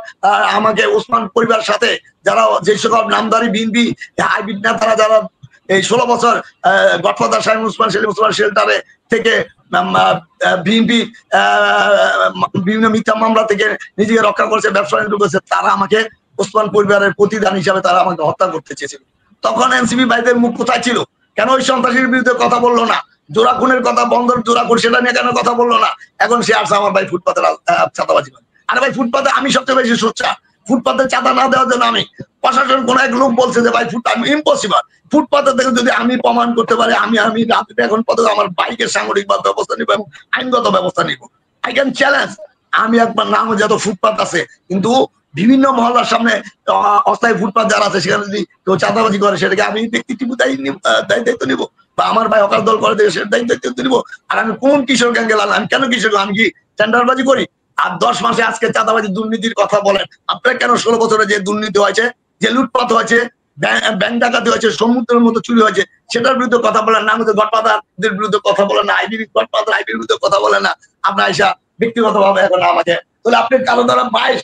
আমাকে ওসমান পরিবারের সাথে যারা যে সকল নামদারি বিএনপি হাইব্রিড নেতারা যারা এই 16 বছর গডফাদার শামীম ওসমান শেল্টারে থেকে বিএনপি বিভিন্ন মিথ্যা মামলা থেকে নিজেকে রক্ষা করছে, ব্যবসা করেছে, তারা আমাকে ওসমান পরিবারের প্রতিদান হিসাবে তারা আমাকে হত্যা করতে চেয়েছিল। তখন এনসিপি ভাইদের মুখ কোথায় ছিল? কেন ওই সন্ত্রাসীর বিরুদ্ধে কথা বললো না? জোড়া খুনের কথা, বন্দর জোড়া খুন, সেটা নিয়ে কেন কথা বললো না? এখন সে আসছে আমার ভাই ফুটপাতে চাঁদাবাজি করে। আরে ভাই ফুটপাতে আমি সবচেয়ে বেশি সোচ্চার, ফুটপাতে চাঁদা না দেওয়ার জন্য আমি প্রশাসন কোন এক লোক বলছে যে ভাই ইম্পসিবল, ফুটপাতে থেকে যদি আমি প্রমাণ করতে পারি আমি রাজনীতি এখন পদে আমার বাইকের সাংগঠনিক ব্যবস্থা নিব এবং আইনগত ব্যবস্থা নিব। I can challenge. আমি একবার নাম যত ফুটপাত আছে, কিন্তু বিভিন্ন মহল্লার সামনে অস্থায়ী ফুটপাত যারা আছে সেখানে যদি কেউ চাঁদাবাজি করে সেটাকে আমি ব্যক্তিগত দায়িত্ব নিব, বা আমার ভাই অকাল দল করে সে দায়িত্ব নিব। আর আমি কোন কিশোর গ্যাং গেলাম? আমি কেন কিশোর? আমি কি টেন্ডারবাজি করি? আর 10 মাসে আজকে চাঁদাবাজি দুর্নীতির কথা বলেন আপনারা, কেন 16 বছরে যে দুর্নীতি হয়েছে, যে লুটপাট হয়েছে, ব্যাংক ডাকাতি হয়েছে, সমুদ্রের মতো চুরি হয়েছে, সেটার বিরুদ্ধে কথা বলেন না? আমাদের গডফাদারদের বিরুদ্ধে কথা বলেন না? আইবির বিরুদ্ধে কথা বলেন না? আপনার আইসা ব্যক্তিগতভাবে এখন আমাকে, তাহলে আপনি কারো দ্বারা বাইশ,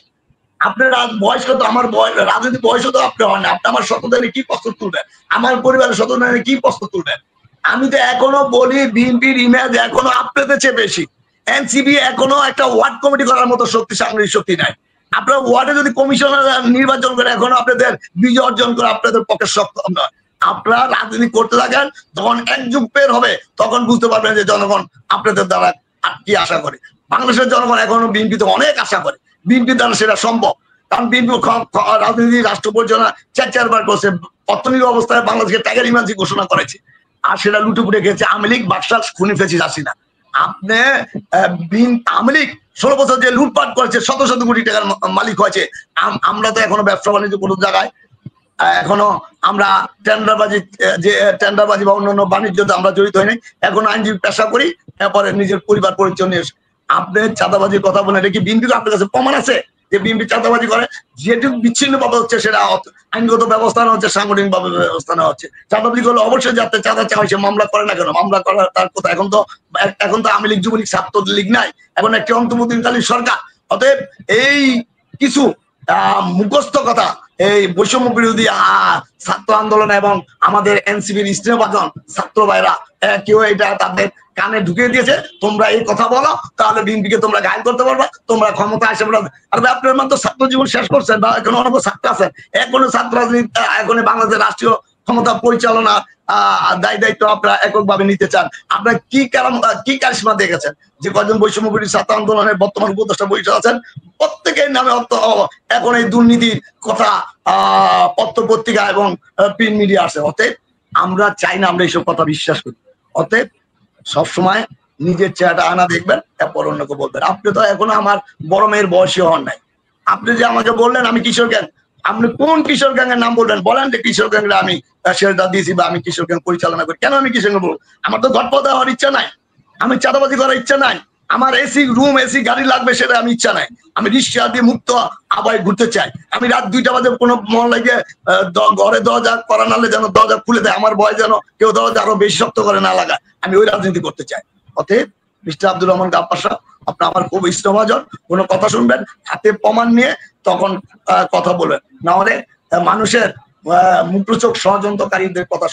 আপনার বয়স কত? আমার রাজনীতি বয়সও তো আপনি হন না। আপনি আমার সততা নিয়ে কি প্রস্তুত তুলবেন? আমার পরিবারের সততা নিয়ে কি প্রস্তুত তুলবেন? আমি তো এখনো বলি বিএনপির ইমেজ এখনো আপনাদের চেয়ে বেশি। এনসিপি এখনো একটা ওয়ার্ড কমিটি করার মতো সাংগঠনিক শক্তি নাই। আপনার ওয়ার্ডে যদি কমিশনার নির্বাচন করে এখনো আপনাদের বিজয় অর্জন করে আপনাদের পক্ষে সক্ষম নয়। আপনারা রাজনীতি করতে থাকেন, যখন এক যুগ পের হবে তখন বুঝতে পারবেন যে জনগণ আপনাদের দ্বারা কি আশা করে। বাংলাদেশের জনগণ এখনো বিএনপিতে অনেক আশা করে, বিএনপির দ্বারা সেটা সম্ভব। কারণ বিএনপি রাজনীতি রাষ্ট্র পরিচালনা 4 করছে, অর্থনৈতিক অবস্থায় বাংলাদেশকে টাইগার ইমার্জেন্সি ঘোষণা করেছে, আর সেটা লুটেপুটে খেয়েছে আওয়ামী লীগ, বাকশাল, খুনি ফেসিস হাসিনা। আপনি আওয়ামী লীগ 16 বছর যে লুটপাট করেছে, শত শত কোটি টাকার মালিক হয়েছে। আমরা তো এখনো ব্যবসা বাণিজ্য কোনো জায়গায় এখনো আমরা টেন্ডারবাজি বা অন্যান্য বাণিজ্যতে আমরা জড়িত হয়নি। এখন আইনজীবী পেশা করি, এরপরে নিজের পরিবার পরিচয় নিয়ে। আপনি চাঁদাবাজির কথা বলেন, এটা কি বিএনপি আপনার কাছে প্রমাণ আছে? যে বিএনপি চাঁদাবাজি করে, যেটুকু বিচ্ছিন্ন ভাবে হচ্ছে সেটা আইনগত ব্যবস্থা নেওয়া হচ্ছে, সাংগঠনিক ভাবে ব্যবস্থা নেওয়া হচ্ছে। চাঁদাবাজি করলে অবশ্যই যাতে চাঁদা চাওয়া হয়েছে মামলা করে না কেন, মামলা করার তার কথা। এখন তো আওয়ামী লীগ, যুবলীগ, ছাত্রলীগ নাই, এখন একটি অন্তর্বর্তীকালীন সরকার। অতএব এই কিছু মুখস্থ কথা এই বৈষম্য বিরোধী ছাত্র আন্দোলন এবং আমাদের এনসিপির স্নেহভাজন ছাত্র ভাইরা কেউ এটা তাদের কানে ঢুকিয়ে দিয়েছে, তোমরা এই কথা বলো তাহলে বিএনপিকে তোমরা গায়েল করতে পারবা, তোমরা ক্ষমতা আসে বলো। আর আপনার মাত্র ছাত্র জীবন শেষ করছেন বা এখন অনেক ছাত্র আছেন, এখনো ছাত্র রাজনীতি, এখন বাংলাদেশ রাষ্ট্রীয় ক্ষমতা পরিচালনা দায়িত্ব আপনারা এককভাবে নিতে চান। আপনারা কি কারিশমা দেখেছেন যে কজন বৈষম্য বিরোধী ছাত্র আন্দোলনের বর্তমান উপদেষ্টা পরিষদ আছেন, প্রত্যেকের নামে এখন এই দুর্নীতির কথা পত্র পত্রিকা এবং প্রিন্ট মিডিয়া আছে। অতএব আমরা চাই না আমরা এইসব কথা বিশ্বাস করি। অতএব সবসময় নিজের চেহারাটা আনা দেখবেন, এরপর অন্যকে বলবেন। আপনি তো এখনো আমার বড় মেয়ের বয়সী হন নাই। আপনি যে আমাকে বললেন আমি কিশোর গ্যাং, আপনি কোন কিশোর গ্যাংয়ের নাম বললেন? বলেন যে কিশোর গ্যাংরা আমি শেল্টার দিয়েছি বা আমি কিশোর গ্যাং পরিচালনা করি। কেন আমি কিশোর গ্যাং বলবো? আমার তো গডফাদার হওয়ার ইচ্ছা নাই, আমি চাঁদাবাজি করার ইচ্ছা নাই, আমার এসি রুম এসি গাড়ি লাগবে সেটা আমি ইচ্ছা নাই, আমি রিক্সা দিয়ে মুক্ত আবায় ঘুরতে চাই। আমি রাত 2টা বাজে কোনো মহল্লায় গিয়ে ঘরে দরজা করা নালে যেন দরজা খুলে দেয়, আমার ভয় যেন কেউ দরজা আরো বেশি শক্ত করে না লাগায়, আমি ওই রাজনীতি করতে চাই। অতএব মিস্টার আব্দুর রহমান গাপ্পার সাহেব, আপনি আমার খুব স্নেহভাজন, কোনো কথা শুনবেন হাতে প্রমাণ নিয়ে তখন কথা বলবেন, না হলে মানুষের মুখরোচক ষড়যন্ত্রকারীদের কথা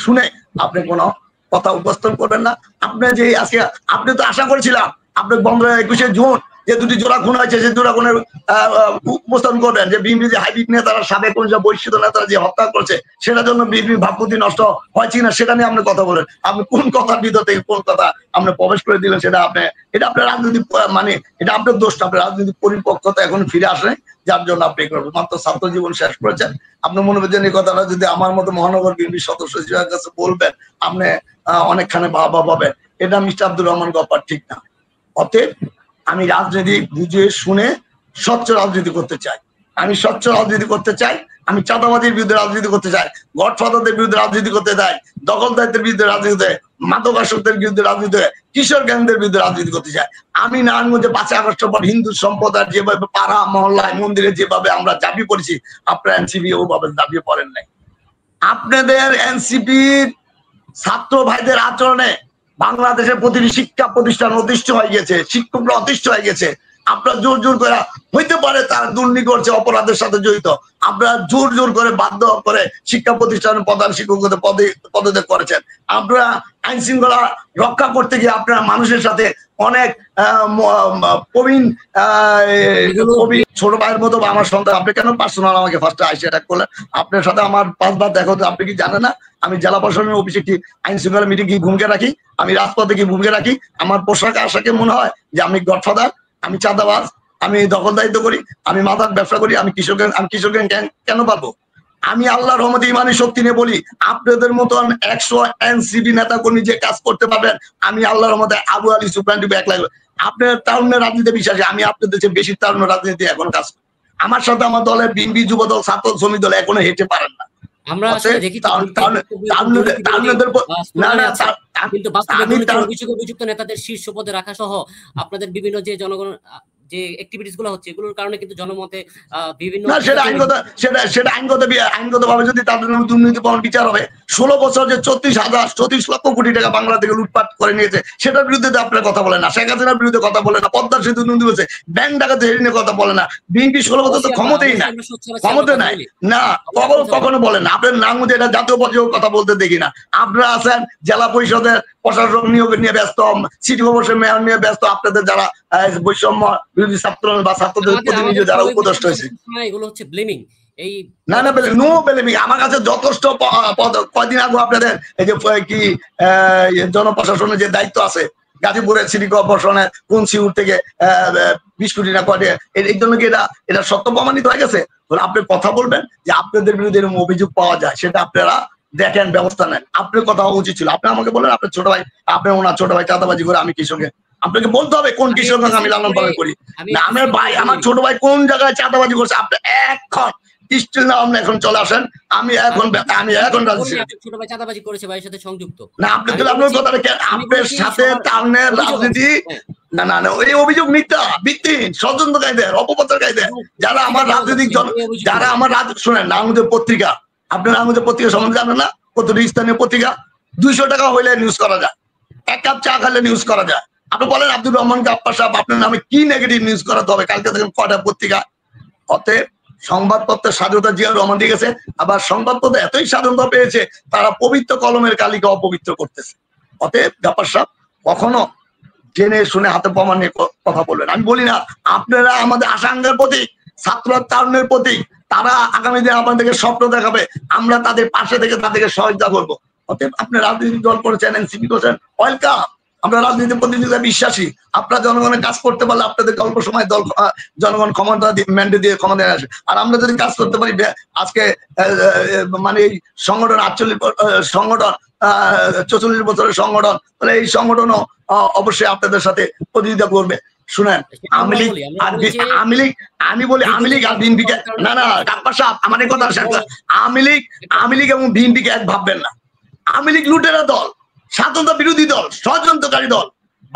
শুনে আপনি কোনো কথা উপস্থাপন করবেন না। আপনি যে আজকে আপনি তো আশা করেছিলাম আপনি 21শে জুন যে 2টি জোড়া খুন হয়েছে, যে জোড়া খুনের উপস্থাপন করবেন, যে বিএনপি যে হাইব্রিড নেতারা, সাবেক বৈশ্বিক নেতারা যে হত্যা করছে সেটার জন্য বিএনপি ভাবমূর্তি নষ্ট হয়েছে কিনা সেটা নিয়ে আপনি কথা বলেন। আপনি কোন কথার ভিতর থেকে কোন কথা আপনি প্রবেশ করে দিলেন সেটা এটা আপনার রাজনীতি, মানে এটা আপনার দোষ। আপনার রাজনীতি পরিপক্কতা এখন ফিরে আসে, যার জন্য আপনি মাত্র ছাত্র জীবন শেষ করেছেন। আপনি মনে করছেন এই কথাটা যদি আমার মতো মহানগর বিএনপির সদস্য হিসেবে কাছে বলবেন, আপনি অনেকখানে ভাবা পাবেন। এটা মিস্টার আব্দুর রহমান গপ্পার ঠিক না। অতএব আমি রাজনীতি বুঝে শুনে স্বচ্ছ রাজনীতি করতে চাই, আমি স্বচ্ছ রাজনীতি করতে চাই, আমি চাঁদাবাজির বিরুদ্ধে রাজনীতি করতে চাই, গডফাদারদের বিরুদ্ধে রাজনীতি করতে চাই, দখলদারদের বিরুদ্ধে রাজনীতি, মাদকাসক্তের বিরুদ্ধে রাজনীতি, কিশোর গ্যাংদের বিরুদ্ধে রাজনীতি করতে চাই। আমি নারায়ণগঞ্জে 5 আগস্ট পর হিন্দু সম্প্রদায় যেভাবে পাড়া মহল্লায় মন্দিরে যেভাবে আমরা দাবি করেছি, আপনারা এনসিপি ওভাবে দাবি করেন নাই। আপনাদের এনসিপির ছাত্র ভাইদের আচরণে বাংলাদেশের প্রতিটি শিক্ষা প্রতিষ্ঠান অতিষ্ঠ হয়ে গেছে, শিক্ষকরা অতিষ্ঠ হয়ে গেছে। আপনারা জোর জোর করে, হইতে পারে তার দুর্নীতি করছে, অপরাধের সাথে জড়িত, আপনারা জোর জোর করে বাধ্য করে শিক্ষা প্রতিষ্ঠানের প্রধান শিক্ষকদের পদত্যাগ করেছেন। আপনারা আইন শৃঙ্খলা রক্ষা করতে গিয়ে আপনারা মানুষের সাথে অনেক প্রবীণ ছোট ভাইয়ের মতো আমার সন্তান, আপনি কেন পার্সোনাল আমাকে ফার্স্টে আইসি অ্যাটাক করলেন? আপনার সাথে আমার 5 বার দেখা হতো, আপনি কি জানেন না আমি জেলা প্রশাসনের অফিসে কি আইন শৃঙ্খলা মিটিং কি ভূমিকা রাখি, আমি রাজপথে কি ভূমিকা রাখি? আমার পোশাক আশাকে মনে হয় যে আমি গডফাদার, আমি চাঁদাবাজ, আমি দখলদারিত্ব করি, আমি মাদক ব্যবসা করি, আমি কিশোর গ্যাং কেন পারবো? আমি আল্লাহর রহমতে ইমানি শক্তি নিয়ে বলি, আপনাদের মতন 100 এনসিপি নেতা কর্মী যে কাজ করতে পারবেন, আমি আল্লাহর রহমতে আবু আলী সুফিয়ান টিপে এক লাগবে। আপনার তারুণ্যের রাজনীতি বিশ্বাসী, আমি আপনাদের চেয়ে বেশি তারুণ্য রাজনীতি এখন কাজ করি। আমার সাথে আমার দলের বিএনপি যুব দল, ছাত্র শ্রমিক দল এখনো হেঁটে পারেন না। আমরা আসলে দেখি অভিযুক্ত নেতাদের শীর্ষ পদে রাখা সহ আপনাদের বিভিন্ন যে জনগণ যে অ্যাক্টিভিটিস গুলো হচ্ছে এগুলোর কারণে কিন্তু জনমতে বিভিন্ন সেটা আইনগত ভাবে যদি তাদের নামে দুর্নীতি প্রমাণ বিচার হবে। 16 বছর যে 34 লক্ষ কোটি টাকা বাংলা থেকে লুটপাট করে নিয়েছে সেটার বিরুদ্ধে আপনার কথা বলে না, শেখ হাসিনার বিরুদ্ধে কথা বলে না, পদ্মা সেতু দুর্নীতি হয়েছে, ব্যাংক ডাকাতি নিয়ে কথা বলে না, বিএনপি 16 বছর তো ক্ষমতাই নাই, ক্ষমতা নাই না, কখনো বলেন না। আপনার নাম এটা জাতীয় পর্যায়ে কথা বলতে দেখি না। আপনারা আছেন জেলা পরিষদের প্রশাসক নিয়োগ নিয়ে ব্যস্ত, সিটি কর্পোরেশন মেয়র নিয়ে ব্যস্ত, আপনাদের যারা বৈষম্য বিরোধী ছাত্র বা ছাত্রদের প্রতিনিধি যারা উপদেষ্টা হয়েছে, এগুলো হচ্ছে ব্লেমিং। এই না নো ব্লেমিং। আমার কাছে যথেষ্ট কয়দিন আগে আপনাদের এই যে কি জনপ্রশাসনের যে দায়িত্ব আছে গাজীপুরের সিটি কর্পোরেশনের কোন সিউর থেকে 20 কোটি না কয়টা, এই জন্য কি এটা সত্য প্রমাণিত হয়ে গেছে? আপনি কথা বলবেন যে আপনাদের বিরুদ্ধে এরকম অভিযোগ পাওয়া যায়, সেটা আপনারা দেখেন, ব্যবস্থা নেন। আপনার কথা উচিত ছিল, আপনি আমাকে বলেন আপনার ছোট ভাই, আপনার ওনার ছোট ভাই চাঁদাবাজি করে আমি কিশোরকে, আপনাকে বলতে হবে কোন কিশোরকে আমি লালন পালন করি না, আমার ভাই আমার ছোট ভাই কোন জায়গায় চাঁদাবাজি করছে, আপনি এখন স্টিল না আপনি এখন চলে আসেন, আমি এখন রাজি। ছোট ভাই চাঁদাবাজি করেছে ভাইয়ের সাথে সংযুক্ত না, আপনি তো আপনার কথাটা আপনার সাথে টাউনের রাজনীতি না না না, ওই অভিযোগ মিথ্যা, ভিত্তিহীন, ষড়যন্ত্রকারীদের, অপপ্রচারকারীদের, যারা আমার রাজনৈতিক যারা আমার শুনেন, নাঙ্গুদের পত্রিকা, আপনার নাঙ্গুদের পত্রিকা সম্বন্ধে জানেন না? কতটি স্থানীয় পত্রিকা 200 টাকা হইলে নিউজ করা যায়, 1 কাপ চা খাইলে নিউজ করা যায়। আপনি বলেন আব্দুর রহমান গাপ্পা সাহেব আপনার নামে কি নেগেটিভ নিউজ করাতে হবে? কালকে দেখেন কয়টা পত্রিকা। অতএব সংবাদপত্রের স্বাধীনতা জিয়াউর রহমান দিয়ে গেছে, আবার সংবাদপত্র এতই স্বাধীনতা পেয়েছে তারা পবিত্র কলমের কালিকে অপবিত্র করতেছে। অতএব গাপ্পা সাহেব কখনো জেনে শুনে হাতে প্রমাণ নিয়ে কথা বলবেন। আমি বলি না, আপনারা আমাদের আশাঙ্কার প্রতীক, ছাত্র তারুণের প্রতীক, তারা আগামী দিনে আমাদেরকে স্বপ্ন দেখাবে, আমরা তাদের পাশে থেকে তাদেরকে সহায়তা করবো। অতএব আপনি রাজনৈতিক দল করেছেন, এনসিপি করেছেন, ওয়েলকাম। আমরা রাজনীতি প্রতিযোগিতায় বিশ্বাসী। আপনারা জনগণের কাজ করতে পারলে আপনাদের অল্প সময় দল জনগণ ক্ষমতা ম্যান্ডেট দিয়ে ক্ষমতায় আসে। আর আমরা যদি কাজ করতে পারি, আজকে মানে এই সংগঠন 44 বছরের সংগঠন, তাহলে এই সংগঠনও অবশ্যই আপনাদের সাথে প্রতিযোগিতা করবে। শুনেন, আমি বলি আওয়ামী লীগ আর বিএনপিকে, না না গাপ্পা সাহেব আমার এই কথা, আওয়ামী লীগ এবং বিএনপিকে এক ভাববেন না। আওয়ামী লীগ লুটেরা দল, স্বাধীনতা বিরোধী দল, ষড়যন্ত্রকারী দল,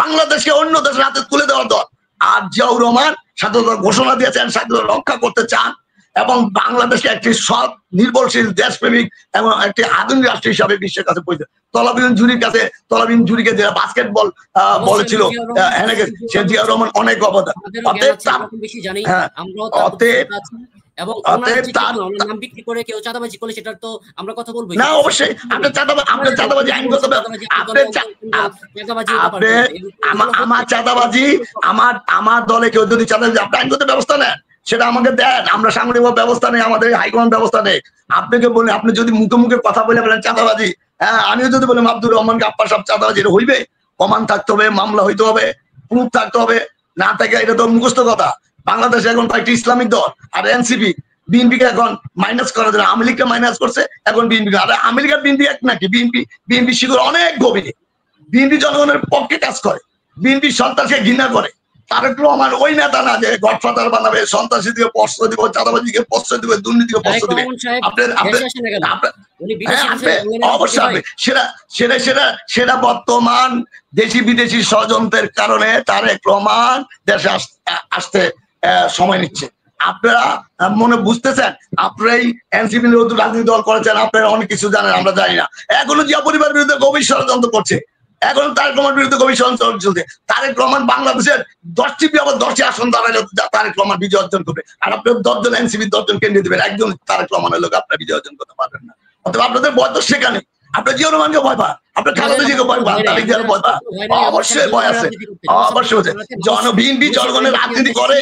বাংলাদেশকে অন্য দেশের হাতে তুলে দেওয়ার দল। আর জিয়াউর রহমান স্বাধীনতা ঘোষণা দিয়েছেন, স্বাধীনতা রক্ষা করতে চান এবং বাংলাদেশকে একটি সৎ নির্ভরশীল দেশপ্রেমিক এবং একটি আধুনিক রাষ্ট্র হিসাবে বিশ্বের কাছে পৌঁছে। তলাবিন জুরিকে যারা বাস্কেটবল বলেছিল, সে জিয়াউর রহমান অনেক অবদান। এবং নাম বিক্রি করে কেউ চাঁদাবাজি করলে সেটার তো আমরা কথা বলবো না। অবশ্যই আপনার চাঁদাবাজি আইনগত, আমার চাঁদাবাজি, আমার দলে কেউ যদি চাঁদাবাজি আপনি আইনগত ব্যবস্থা নেন সেটা আমাকে দেন, আমরা সাংগঠনিক ব্যবস্থা নেই, আমাদের হাইকমান্ড ব্যবস্থা নেই। আপনাকে বলি, আপনি যদি মুখে মুখে কথা বলে বলেন চাঁদাবাজি, হ্যাঁ, আমিও যদি বললাম আব্দুর রহমান গাপ্পা সাহেব চাঁদাবাজি, এটা হইবে? প্রমাণ থাকতে হবে, মামলা হইতে হবে, প্রুফ থাকতে হবে, না থাকে এটা তো মুখস্থ কথা। বাংলাদেশে এখন কয়েকটি ইসলামিক দল আর এনসিপি বিএনপিকে এখন মাইনাস করার জন্য আওয়ামী লীগকে মাইনাস করছে, এখন বিএনপি। আর আওয়ামী লীগ আর বিএনপি এক নাকি? বিএনপি শিকড় অনেক গভীরে, বিএনপি জনগণের পক্ষে কাজ করে, বিএনপি সন্ত্রাসকে ঘৃণা করে। তারেক রহমান ওই নেতা না যে গডফাদার বানাবে, সন্ত্রাসী দিকে প্রশ্রয় দিব, চাঁদাবাজিকে প্রশ্রয় দিবে, দুর্নীতিকে প্রশ্রয় দিবে। অবশ্যই সেটা বর্তমান দেশি বিদেশি ষড়যন্ত্রের কারণে তারেক রহমান দেশে আসতে সময় নিচ্ছে। আপনারা মনে বুঝতেছেন, আপনারা এই এনসিপি রাজনীতি দল করেছেন, আপনারা অনেক কিছু জানেন, আমরা জানি না। এখনো জিয়া পরিবারের বিরুদ্ধে গভীর ষড়যন্ত্র করছে, এখন তারেক রহমানের বিরুদ্ধে গভীর ষড়যন্ত্র চলছে। তারেক রহমান বাংলাদেশের 10টি আসন দাঁড়ালে তারেক রহমান বিজয় অর্জন করবে, আর আপনার 10 জন এনসিপি 10 জন কেন্দ্রে দেবেন, একজন তারেক রহমানের লোক আপনার বিজয় অর্জন করতে পারবেন না। অথবা আপনাদের বয়স তো সেখানে, আপনার জিয়াউর রহমানকে ভয় পান, আপনার খালেদা জিয়াকে ভয় পান, তারেক জিয়াকে ভয় পান, অবশ্যই ভয় আছে, অবশ্যই আছে। বিএনপি জনগণের রাজনীতি করে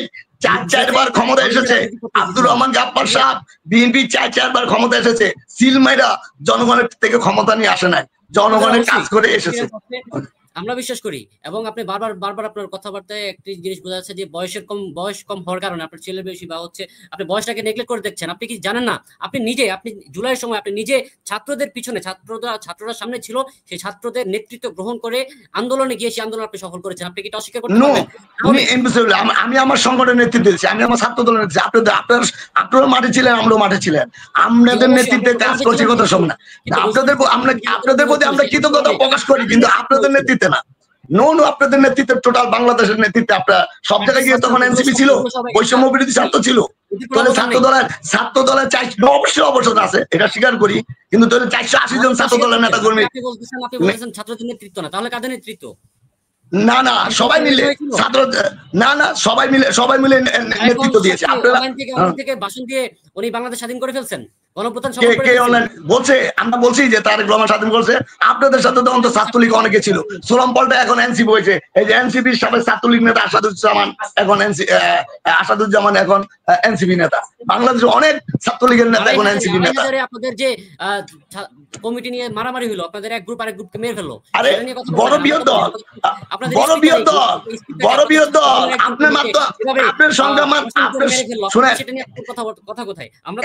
4বার ক্ষমতা এসেছে। আব্দুর রহমান গাপ্পা সাহেব বিএনপি 4বার ক্ষমতা এসেছে, সিল মাইরা জনগণের থেকে ক্ষমতা নিয়ে আসে নাই, জনগণের কাজ করে এসেছে। আমরা বিশ্বাস করি। এবং আপনি বারবার আপনার কথাবার্তায় একটি জিনিস বোঝা যাচ্ছে যে বয়স কম হওয়ার কারণে আপনার ছেলে বেশি, বা হচ্ছে আপনি বয়সটাকে নেগলেক্ট করে দেখছেন। আপনি কি জানেন না, আপনি জুলাইয়ের সময় আপনি নিজে ছাত্রদের পিছনে, ছাত্ররা সামনে ছিল, সেই ছাত্রদের নেতৃত্ব গ্রহণ করে আন্দোলনে গিয়ে সেই আন্দোলন আপনি সফল করেছেন। আপনি কি এটা অস্বীকার করতে পারবেন? আমি আমার সংগঠনের নেতৃত্ব দিয়েছি, আমি আমার ছাত্র দলের নেতৃত্ব। আপনারা মাঠে ছিলেন, আমরাও মাঠে ছিলেন, আপনাদের নেতৃত্বে কাজ করছি, কথা শোন না। আপনাদের প্রতি আমরা কৃতজ্ঞতা প্রকাশ করি, কিন্তু আপনাদের নেতৃত্বে না। আপনাদের নেতৃত্বে, টোটাল বাংলাদেশের নেতৃত্বে আপনারা সব জায়গায় গিয়ে, তখন এনসিপি ছিল, বৈষম্য বিরোধী ছাত্র ছিল, ছাত্র দলের 400 আছে, এটা স্বীকার করি, কিন্তু 480 জন ছাত্র দলের নেতা কর্মী। ছাত্রদের নেতৃত্ব না, তাহলে কাদের নেতৃত্ব? না না, সবাই মিলে ছাত্র, না সবাই মিলে নেতৃত্ব দিয়েছে। আপনারা থেকে ভাষণ দিয়ে উনি বাংলাদেশ স্বাধীন করে ফেলছেন, বলছে, আমরা বলছি যে তারেক রহমান স্বাধীন করছে। আপনাদের সাথে তখন তো ছাত্রলীগ অনেকে ছিল, সোলাম পাল্টা এখন এনসিপি হয়েছে। এই যে এনসিপির সাথে ছাত্রলীগ নেতা আসাদুজ্জামান এখন এনসিপি নেতা। বাংলাদেশের অনেক ছাত্রলীগের নেতা এখন এনসিপি নেতা। আপনাদের যে কমিটি নিয়ে মারামারি হলো, আপনাদের এক গ্রুপ আরেক গ্রুপকে মেরে ফেললো, আরে বড় বৃহৎ দল, আপনার মাত্র আপনার সংখ্যা শুনে সেটা নিয়ে কথা কোথায়? আমরা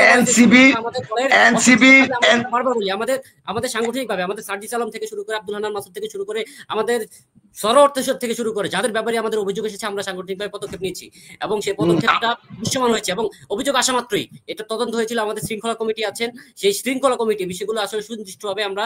আমাদের সাংগঠনিক ভাবে, আমাদের সার্জিস আলম থেকে শুরু করে, আব্দুল হান্নান মাসুদ থেকে শুরু করে, আমাদের সরোয়ার থেকে শুরু করে, যাদের ব্যাপারে আমাদের অভিযোগ এসেছে, আমরা সাংগঠনিক ভাবে পদক্ষেপ নিয়েছি এবং সেই পদক্ষেপটা দৃশ্যমান হয়েছে এবং অভিযোগ আসা মাত্রই এটা তদন্ত হয়েছিল, আমাদের শৃঙ্খলা কমিটি আছেন, সেই শৃঙ্খলা কমিটি বিষয়গুলো আসলে সুনির্দিষ্টভাবে আমরা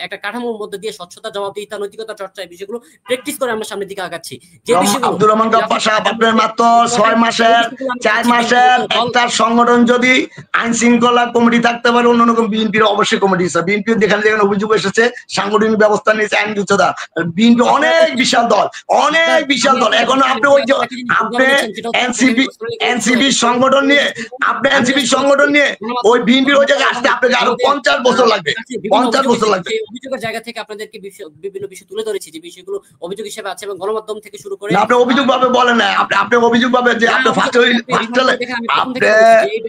একটা কাঠামোর মধ্যে দিয়ে স্বচ্ছতা, জবাবদিহিতা, নৈতিকতা চর্চা এই বিষয়গুলো প্র্যাকটিস করে আমরা সামনের দিকে আগাচ্ছি। যে বিষয়গুলো আব্দুর রহমান গাপ্পার সাহেব, আপনার মাত্র 6 মাসের 4 মাসের একটা সংগঠন যদি আইন শৃঙ্খলা কমিটি থাকতে পারে, অন্য কোন বিএনপির অবশ্যই কমিটি আছে। বিএনপি যেখানে যেখানে অভিযোগ এসেছে সাংগঠনিক ব্যবস্থা নিয়েছে, আইন উচ্চতা, বিএনপি অনেক বিশাল দল, অনেক বিশাল দল। এখন আপনি ওই যে আপনি এনসিপি সংগঠন নিয়ে ওই বিএনপির ওই জায়গায় আসতে আপনাকে আরো 50 বছর লাগবে, 50 বছর লাগবে। অভিযোগের জায়গা থেকে আপনাদেরকে বিভিন্ন বিষয় তুলে ধরেছি যে বিষয়গুলো অভিযোগ হিসেবে আছে, এবং গণমাধ্যম থেকে শুরু করে আপনি অভিযোগ ভাবে বলেন না, আপনি অভিযোগ ভাবে যে আপনি ফার্স্ট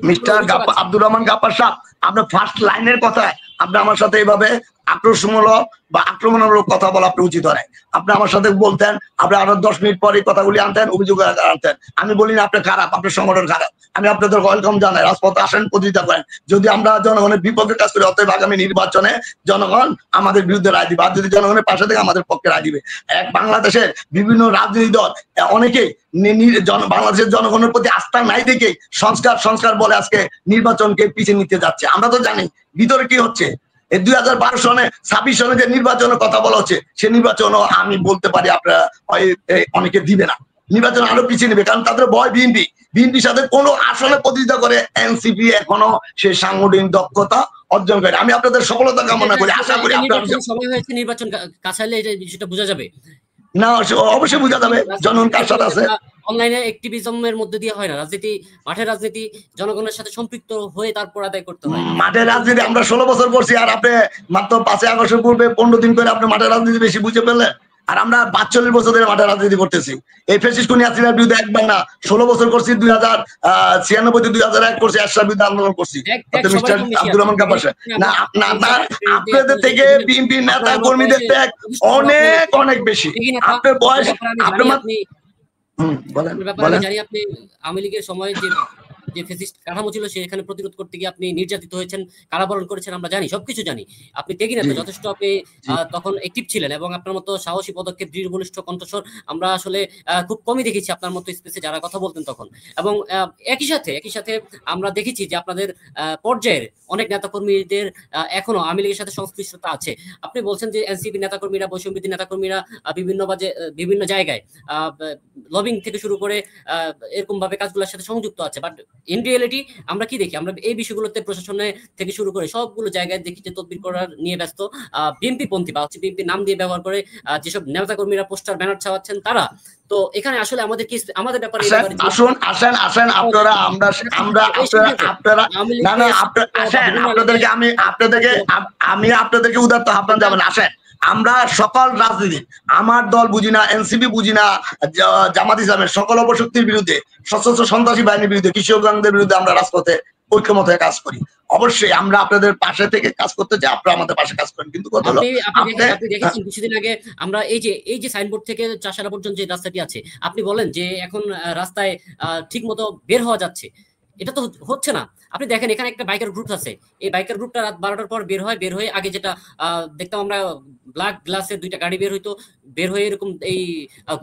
মিস্টার আব্দুর রহমান গাপ্পার সাহেব, আপনার ফার্স্ট লাইনের কথা আপনি আমার সাথে এইভাবে আক্রোশমূলক বা আক্রমণমূলক কথা বলা আপনি উচিত হয়। আপনি আমার সাথে বলতেন, আপনি আরো 10 মিনিট পরে কথাগুলি আনতেন, অভিযোগ আনতেন। আমি বলি না আপনি খারাপ, আপনার সংগঠন খারাপ, আমি আপনাদের ওয়েলকাম জানাই, রাজপথে আসেন, প্রতিযোগিতা করেন। যদি আমরা জনগণের বিপক্ষে কাজ করি, অতএব আগামী নির্বাচনে জনগণ আমাদের বিরুদ্ধে রায় দিবে, আর যদি জনগণের পাশে থেকে আমাদের পক্ষে রায় দিবে। এক বাংলাদেশের বিভিন্ন রাজনৈতিক দল অনেকেই বাংলাদেশের জনগণের প্রতি আস্থা নাই দেখে সংস্কার বলে আজকে নির্বাচনকে পিছিয়ে নিতে যাচ্ছে। আমরা তো জানি ভিতরে কি হচ্ছে। এই 2012 সনে 26 সনে যে নির্বাচনের কথা বলা হচ্ছে, সে নির্বাচনও আমি বলতে পারি আপনারা অনেকে দিবে না, নির্বাচন আরো পিছিয়ে নেবে, কারণ তাদের ভয় বিএনপির সাথে কোনো আসনে প্রতিযোগিতা করে এনসিপি এখনো সে সাংগঠনিক দক্ষতা অর্জন করে। আমি আপনাদের সফলতা কামনা করি, আশা করি আপনার সময় হয়েছে, নির্বাচন কাছে এলে এটা বিষয়টা বোঝা যাবে না, অবশ্যই বোঝা যাবে জনগণ কার সাথে আছে। অনলাইনে অ্যাক্টিভিজমের মধ্যে দিয়ে হয় না রাজনীতি, মাঠের রাজনীতি জনগণের সাথে সম্পৃক্ত হয়ে তারপর আদায় করতে হয়। মাঠের রাজনীতি আমরা 16 বছর করছি, আর আপনি মাত্র 5 আগস্ট পূর্বে 15 দিন করে আপনি মাঠের রাজনীতি বেশি বুঝে পেলেন। আর আমরা 45 বছর ধরে মাঠের রাজনীতি করতেছি। এই ফ্যাসিস্ট খুনি হাসিনার বিরুদ্ধে একবার না 16 বছর করছি, 2096 থেকে 2001 করছি, এরশাদের বিরুদ্ধে আন্দোলন করছি। মিস্টার আব্দুর রহমান গাপ্পার না, আপনাদের থেকে বিএনপি নেতা কর্মীদের ত্যাগ অনেক অনেক বেশি। আপনার বয়স জানি আপনি আওয়ামী লীগের সময় যে ফ্যাসিস্ট কাঠামো ছিল সেখানে প্রতিরোধ করতে গিয়ে আপনি নির্যাতিত হয়েছেন, কারাবরণ করেছেন, আমরা জানি, সবকিছু জানি। আপনি তেগি নেতা, যথেষ্ট আপনি তখন অ্যাক্টিভ ছিলেন, এবং আপনার মতো সাহসী পদক্ষেপ, দৃঢ় বলিষ্ঠ কণ্ঠস্বর আমরা আসলে খুব কমই দেখেছি আপনার মতো স্পেসে যারা কথা বলতেন তখন। এবং একই সাথে আমরা দেখেছি যে আপনাদের পর্যায়ের অনেক নেতাকর্মীদের এখনো আওয়ামী লীগের সাথে সংশ্লিষ্টতা আছে। আপনি বলছেন যে এনসিপি নেতাকর্মীরা, বৈষম্যবিরোধী নেতাকর্মীরা বিভিন্ন জায়গায় লবিং থেকে শুরু করে এরকম ভাবে কাজগুলোর সাথে সংযুক্ত আছে, বাট ইন রিয়েলিটি আমরা কি দেখি? আমরা এই বিষয়গুলোতে প্রশাসনে থেকে শুরু করে সবগুলো জায়গায় দেখি যে তদবির করার নিয়ে ব্যস্ত বিএনপি পন্থী বা বিএনপি নাম দিয়ে ব্যবহার করে যেসব নেতা কর্মীরা পোস্টার ব্যানার ছাওয়াচ্ছেন তারা। তো এখানে আসলে আমাদের কি, আমাদের ব্যাপারে আসেন আপনারা আমি আপনাদেরকে উদাত্ত আহ্বান যাবেন। আসেন, আমরা সকল রাজনীতি, আমার দল বুঝি না, এনসিপি বুঝি না, জামাত ইসলামের সকল অপশক্তির বিরুদ্ধে, সশস্ত্র সন্ত্রাসী বাহিনীর বিরুদ্ধে, কৃষক গাংদের বিরুদ্ধে আমরা রাজপথে ঐক্যমত হয়ে কাজ করি। অবশ্যই আমরা আপনাদের পাশে থেকে কাজ করতে চাই, আপনারা আমাদের পাশে কাজ করেন। কিন্তু কথা হলো আপনি দেখেছেন কিছুদিন আগে আমরা এই যে সাইনবোর্ড থেকে চাষারা পর্যন্ত যে রাস্তাটি আছে, আপনি বলেন যে এখন রাস্তায় ঠিক মতো বের হওয়া যাচ্ছে, এটা তো হচ্ছে না। আপনি দেখেন এখানে একটা বাইকার গ্রুপ আছে, এই বাইকার গ্রুপটা রাত 12টার পর বের হয়ে আগে যেটা দেখতাম আমরা, ব্ল্যাক গ্লাসের 2টা গাড়ি বের হয়ে এরকম এই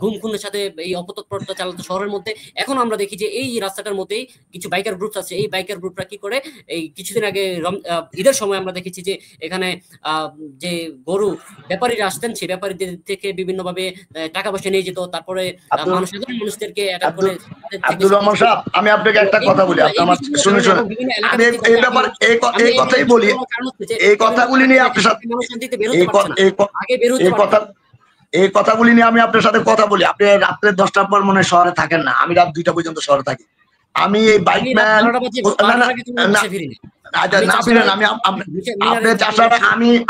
ঘুম খুনের সাথে এই অপতৎপরতা চালাতো শহরের মধ্যে। এখন আমরা দেখি যে এই রাস্তাটার মধ্যেই কিছু বাইকার গ্রুপ আছে। এই বাইকার গ্রুপরা কি করে, এই কিছুদিন আগে ঈদের সময় আমরা দেখেছি যে এখানে যে গরু ব্যাপারীরা আসতেন, সেই ব্যাপারীদের থেকে বিভিন্ন ভাবে টাকা পয়সা নিয়ে যেত, তারপরে সাধারণ মানুষদেরকে অ্যাটাক করে। আব্দুর রহমান সাহেব, আমি আপনাকে একটা কথা বলি, আপনি আমার শুনে আমি এই ব্যাপারে এই কথাই বলি, এই কথাগুলি নিয়ে আপনার সাথে এই কথাগুলি নিয়ে আমি আপনার সাথে কথা বলি। আপনি রাত্রে 10টার পর মনে শহরে থাকেন না, আমি রাত 2টা পর্যন্ত শহরে থাকি। আমি এই বাইক ম্যান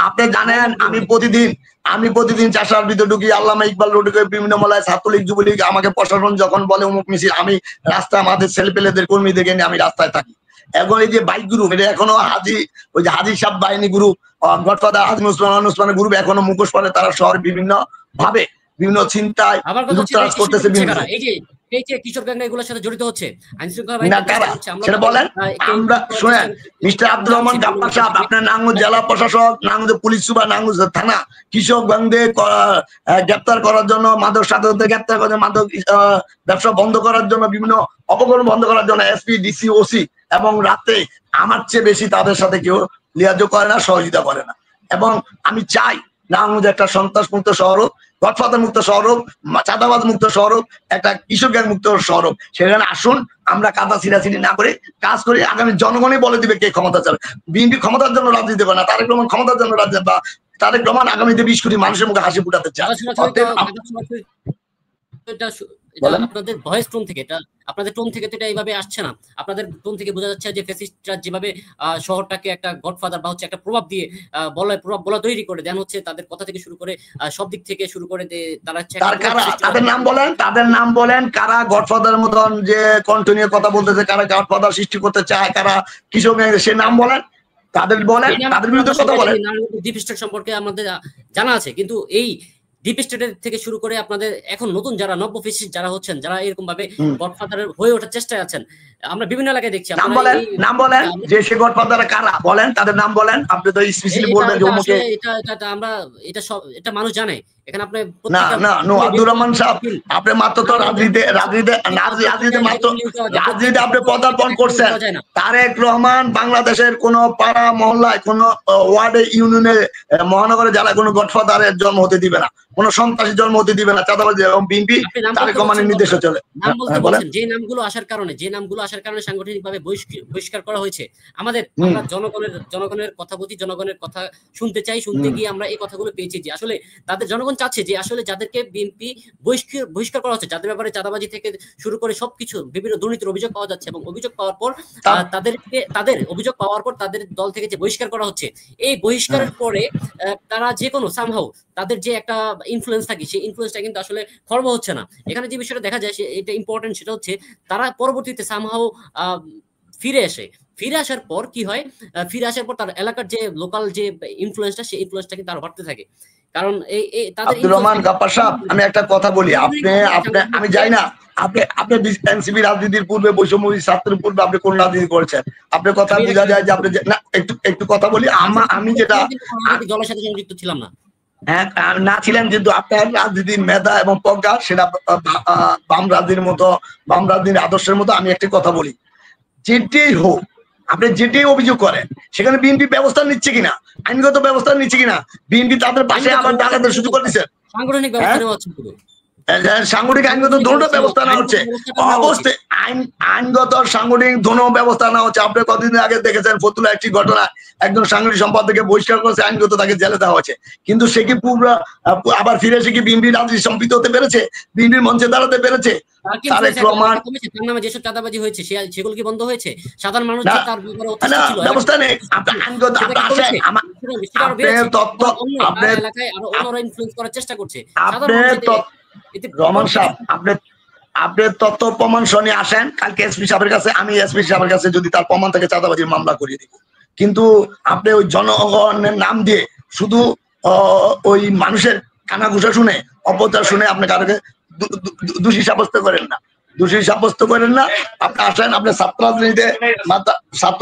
আপনি জানেন, আমি প্রতিদিন চাষার ভিতরে ঢুকি, আল্লামা ইকবাল রোডে বিভিন্ন মেলায়, ছাত্রলীগ যুবলীগ, আমাকে প্রশাসন যখন বলে অমুক মিছিল, আমি রাস্তায় আমাদের ছেলেপেলেদের কর্মীদেরকে নিয়ে আমি রাস্তায় থাকি। এখন এই যে বাইক গ্রুপ, এটা এখনো হাজি সাহেব বাহিনী গ্রুপ, গডফাদার হাজি উসমানের গ্রুপ এখনো মুখোশ পরে, তারা শহর বিভিন্ন ভাবে বিভিন্ন চিন্তায় লুটতরাজ করতেছে। এই যে কিশোর গ্যাং এগুলোর সাথে জড়িত হচ্ছে, আইন শৃঙ্খলা না বাহিনী কারা চেষ্টা করছে, সেটা বলেন। আমরা শুনেন মিস্টার আব্দুর রহমান গাপ্পার সাহেব, আপনার নাঙ্গল জেলা প্রশাসক, নাঙ্গল পুলিশ সুপার, নাঙ্গল থানা কৃষক গ্যাংদের গ্রেপ্তার করার জন্য, মাদক সাধকদের গ্রেপ্তার করার জন্য, মাদক ব্যবসা বন্ধ করার জন্য, বিভিন্ন অপকর্ম বন্ধ করার জন্য এসপি, ডিসি, ওসি এবং রাতে আমার চেয়ে বেশি তাদের সাথে কেউ লিয়াজো করে না, সহযোগিতা করে না। এবং আমি চাই নারায়ণগঞ্জ একটা সন্ত্রাস মুক্ত শহর হোক, গডফাদার মুক্ত শহর হোক, চাঁদাবাজ মুক্ত শহর হোক, একটা কিশোর গ্যাং মুক্ত শহর হোক। সেখানে আসুন আমরা কাদা ছিঁড়াছিড়ি না করে কাজ করি। আগামী জনগণই বলে দিবে কে ক্ষমতা চাবে। বিএনপি ক্ষমতার জন্য রাজনীতি করে না, তারেক রহমান ক্ষমতার জন্য রাজনীতি, বা তারেক রহমান আগামীতে 20 কোটি মানুষের মুখে হাসি ফুটাতে চায়। আপনাদের ভয়েস টোন থেকে, এটা আপনাদের টোন থেকে তো এটা এইভাবে আসছে না। আপনাদের টোন থেকে বোঝা যাচ্ছে যে ফ্যাসিস্টরা যেভাবে শহরটাকে একটা গডফাদার বা হচ্ছে একটা প্রভাব দিয়ে প্রভাব বলা তৈরি করে দেন, হচ্ছে তাদের কথা থেকে শুরু করে সব দিক থেকে শুরু করে তারা তাদের নাম বলেন, তাদের নাম বলেন, কারা গডফাদার মতন যে কন্টিনিউ কথা বলতেছে, কারা গডফাদার সৃষ্টি করতে চায়, কারা কৃষক সে নাম বলেন, তাদের বলেন, তাদের বিরুদ্ধে কথা বলেন। ডিপ স্টেট সম্পর্কে আমাদের জানা আছে, কিন্তু এই ডিপ স্টেটের থেকে শুরু করে আপনাদের এখন নতুন যারা নব্য ফ্যাসিস্ট যারা হচ্ছেন, যারা এরকম ভাবে গডফাদার হয়ে ওঠার চেষ্টায় আছেন, আমরা বিভিন্ন এলাকায় দেখছি। নাম বলেন, নাম বলেন, যে সে গডফাদার কারা বলেন, তাদের নাম বলেন। আপনি তো স্পেশালি বলবেন যে ওমকে, এটা আমরা এটা সব এটা মানুষ জানে। এখানে আপনি না আব্দুর রহমান সাহেব, আপনি মাত্র তো রাজনীতিতে আপনি পদার্পণ করছেন। তারেক রহমান বাংলাদেশের কোন পাড়া মহল্লায়, কোন ওয়ার্ডে, ইউনিয়নে, মহানগরে যারা কোনো গডফাদারের জন্ম হতে দিবে না, কোন সন্ত্রাসী জন্ম হতে দিবে না, চাঁদাবাজি এবং বিএনপি তারেক রহমানের নির্দেশে চলে। যে নামগুলো আসার কারণে সাংগঠনিকভাবে বহিষ্কার করা হয়েছে। আমরা জনগণের কথা বলছি, জনগণের কথা শুনতে চাই, শুনতে গিয়ে আমরা এই কথাগুলো পেয়েছি যে আসলে তাদের জনগণ চাচ্ছে যে আসলে যাদেরকে বিএনপি বহিষ্কার করা হচ্ছে, যাদের ব্যাপারে চাঁদাবাজি থেকে শুরু করে সবকিছু বিভিন্ন দুর্নীতির অভিযোগ পাওয়া যাচ্ছে, এবং অভিযোগ পাওয়ার পর তাদের দল থেকে যে বহিষ্কার করা হচ্ছে, এই বহিষ্কারের পরে তারা যে কোনো সামহাউ তাদের যে একটা ইনফ্লুয়েন্স থাকে, সেই ইনফ্লুয়েন্সটা কিন্তু আসলে খর্ব হচ্ছে না। এখানে যে বিষয়টা দেখা যায় এটা ইম্পর্টেন্ট, সেটা হচ্ছে তারা পরবর্তীতে সামহাউ ফিরে আসার পর কি হয়, ফিরে আসার পর তার এলাকার যে লোকাল যে ইনফ্লুয়েন্সটা, সেই ইনফ্লুয়েন্সটা কিন্তু আরো বাড়তে থাকে। কারণ তাদের আব্দুর রহমান গাপ্পার সাহেব, আমি একটা কথা বলি, আমি যাই না, আপনি এনসিপি রাজনীতির পূর্বে, বৈষম্য ছাত্রের পূর্বে আপনি কোন রাজনীতি করেছেন? আপনার কথা বোঝা যায় যে আপনি না, একটু কথা বলি। আমি যেটা দলের সাথে সংযুক্ত ছিলাম না, হ্যাঁ না ছিলেন, কিন্তু আপনার রাজনীতির মেধা এবং প্রজ্ঞা সেটা বাম রাজনীতির আদর্শের মতো। আমি একটি কথা বলি, যেটাই হোক, আপনি যেটাই অভিযোগ করেন, সেখানে বিএনপি ব্যবস্থা নিচ্ছে কিনা, আইনগত ব্যবস্থা নিচ্ছে কিনা, বিএনপি তাদের পাশে আবার দাঁড়াতে সুযোগ করে দিচ্ছেন, সাংগঠনিক ব্যবস্থা নেওয়া হচ্ছে, সাংগঠনিক আইনগত দোনো ব্যবস্থা নেওয়া হচ্ছে, অবশ্যই আইনগত সাংগঠনিক দোনো ব্যবস্থা নেওয়া হচ্ছে। আপনি কতদিন আগে দেখেছেন ফতুল্লা একটি ঘটনা, একজন সাংগঠনিক সম্পাদককে বহিষ্কার করেছে, আইনগত তাকে জেলে দেওয়া হয়েছে, কিন্তু সে কি আবার ফিরে এসে কি বিএনপি রাজনীতি সম্পৃক্ত হতে পেরেছে, বিএনপির মঞ্চে দাঁড়াতে পেরেছে? তারেক রহমান নামে যেসব চাঁদাবাজি হয়েছে সেগুলো কি বন্ধ হয়েছে? সাধারণ মানুষ তার ব্যবস্থা নেই, আইনগত এলাকায় আরো অন্যরা ইনফ্লুয়েন্স করার চেষ্টা করছে। রহমান সাহেব, আপনি তথ্য প্রমাণ শুনে আসেন কালকে এসপি সাহেবের কাছে, আমি এসপি সাহেবের কাছে যদি তার প্রমাণ থেকে চাঁদাবাজির মামলা করিয়ে দিব। কিন্তু আপনি ওই জনগণের নাম দিয়ে শুধু ওই মানুষের কানাঘুষা শুনে, অপচার শুনে আপনি কারোকে দোষী সাব্যস্ত করেন না, আপনি আসেন, আপনি ছাত্র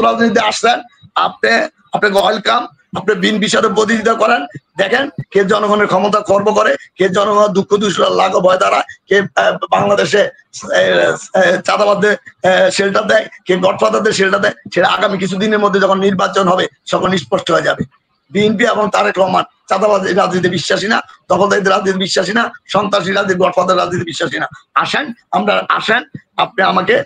রাজনীতিতে আসছেন, আপনাকে ওয়েলকাম। আপনি বিএনপির সাথে প্রতিযোগিতা করেন, দেখেন কে জনগণের ক্ষমতা খর্ব করে, কে জনগণের দুঃখ দুঃখ লাঘব হয় দ্বারা, কে বাংলাদেশে চাঁদাবাদদের শেল্টার দেয়, কে গডফাদারদের শেল্টার দেয়। সেটা আগামী কিছুদিনের মধ্যে যখন নির্বাচন হবে তখন স্পষ্ট হয়ে যাবে। বিএনপি এবং তারেক রহমান চাঁদাবাজ রাজনীতি বিশ্বাসী না, দখলদারিত্বের রাজনীতি বিশ্বাসী না, সন্ত্রাসী রাজনীতি, গডফাদার রাজনীতি বিশ্বাসী না। আসেন, আপনি আমাকে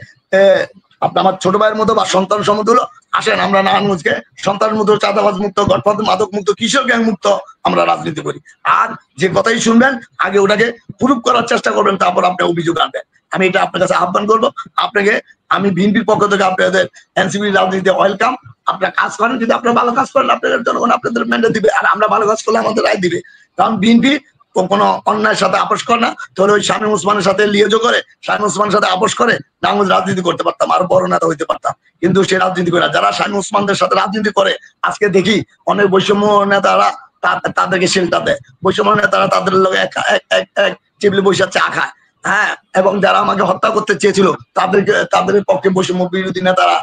আপনি আমার ছোট ভাইয়ের মতো বা সন্তান সমতুল্য, আসেন আমরা নারায়ণগঞ্জকে সন্ত্রাস মুক্ত, চাঁদাবাজ মুক্ত, গডফাদার মাদক মুক্ত, কিশোর গ্যাং মুক্ত আমরা রাজনীতি করি। আর যে কথাই শুনবেন আগে ওটাকে প্রুফ করার চেষ্টা করবেন, তারপর আপনি অভিযোগ আনবেন। আমি এটা আপনার কাছে আহ্বান করবো। আপনাকে আমি বিএনপির পক্ষ থেকে আপনাদের এনসিপি রাজনীতিতে ওয়েলকাম। আপনারা কাজ করেন, যদি আপনারা ভালো কাজ করেন আপনাদের জনগণ আপনাদের ম্যান্ডেট দিবে, আর আমরা ভালো কাজ করলে আমাদের রায় দিবে। কারণ বিএনপি কোনো অন্যায়ের সাথে আপোষ করে না। তাহলে ওই শামীম ওসমানের সাথে লিয়েজো করে, শামীম ওসমানের সাথে আপোষ করে নারায়ণগঞ্জ রাজনীতি করতে পারতাম, আরো বড় নেতা হইতে পারতাম। কিন্তু সে রাজনীতি করে না। যারা শামীম ওসমানদের সাথে রাজনীতি করে, আজকে দেখি অনেক বৈষম্য নেতারা তাদেরকে শেল্টার দেয়, বৈষম্য নেতারা তাদের লোক এক টেবিলে বসে চা খায়, হ্যাঁ, এবং যারা আমাকে হত্যা করতে চেয়েছিল তাদের পক্ষে বৈষম্য বিরোধী নেতারা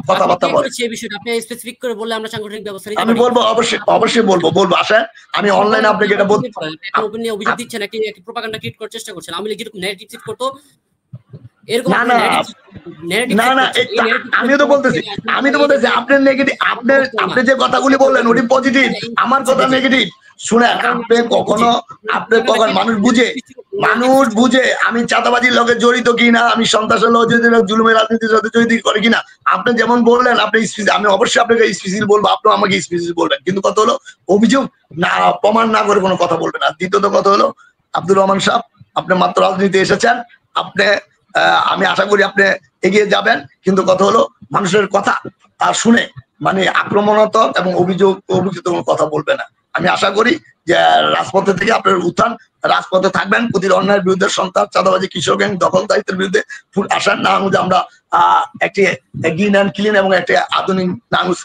কথাবার্তা বলে। আমি বলবো, অবশ্যই বলবো আসেন, আমি অনলাইনে আপনাকে এটা বলবো। অভিযোগ দিচ্ছেন, একটি প্রোপাগান্ডা ক্রিয়েট করার চেষ্টা করছেন, আমি যেরকম ন্যারেটিভ সেট করতো আমিও তো বলতেছি আপনার নেগেটিভ, আপনি যে কথাগুলি বললেন ওটি পজিটিভ, আমার কথা নেগেটিভ। শুনেন, আপনি কখনো মানুষ বুঝে আমি চাঁদাবাজির লগে জড়িত কিনা, আমি সন্ত্রাসের লগে জুলুমের রাজনীতির সাথে জড়িত করে কিনা, আপনি যেমন বললেন আপনি আমি অবশ্যই আপনাকে স্পেসিফিক বলবো, আপনি আমাকে স্পেসিফিক বলবেন, কিন্তু কথা হলো অভিযোগ না প্রমাণ না করে কোনো কথা বলবেন না। দ্বিতীয়ত কথা হলো, আব্দুর রহমান সাহেব আপনি মাত্র রাজনীতি এসেছেন, আপনি আমি আশা করি আপনি এগিয়ে যাবেন, কিন্তু কথা হলো মানুষের কথা শুনে মানে আক্রমণাত্মক এবং অভিযুক্ত কোনো কথা বলবে না। আমি আশা করি যে রাজপথে থেকে আপনার উত্থান, রাজপথে থাকবেন, প্রতিটি অন্যায়ের বিরুদ্ধে, সন্ত্রাস, চাঁদাবাজি, কিশোর গ্যাং, দখলদারিত্বের বিরুদ্ধে আসার না হলে আমরা একটি গ্রিন অ্যান্ড ক্লিন এবং একটি আধুনিক নানুস,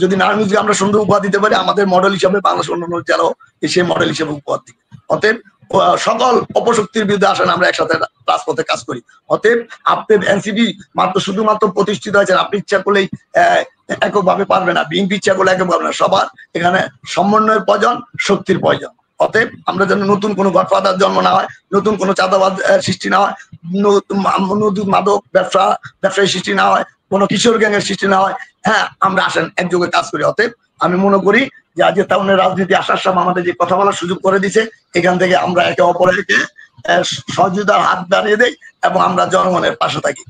যদি নানুসকে আমরা সুন্দর উপহার দিতে পারি, আমাদের মডেল হিসাবে বাংলাদেশ অন্যান্য জেলাও সেই মডেল হিসেবে উপহার দিই। অতএব সকল অপশক্তির বিরুদ্ধে আসেন, আমরা একসাথে রাজপথে কাজ করি। অতএব আপনি এনসিপি শুধুমাত্র প্রতিষ্ঠিত হয়েছেন, আপনি ইচ্ছা করলেই এককভাবে পারবে না, বিএনপি ইচ্ছা করলে এককভাবে পারবে না, সবার এখানে সমন্বয়ের প্রয়োজন, শক্তির প্রয়োজন। অতএব আমরা যেন নতুন কোনো গডফাদার জন্ম না হয়, নতুন কোনো চাঁদাবাদ সৃষ্টি না হয়, নতুন মাদক ব্যবসায়ী সৃষ্টি না হয়, কোনো কিশোর গ্যাংয়ের সৃষ্টি না হয়। হ্যাঁ, আমরা আসেন একযোগে কাজ করি। অতএব আমি মনে করি যে আজকে তাউনের রাজনীতি আসার সময় আমাদের যে কথা বলার সুযোগ করে দিছে, এখান থেকে আমরা একে অপরকে সহযোগিতার হাত বাড়িয়ে দেই এবং আমরা জনগণের পাশে থাকি।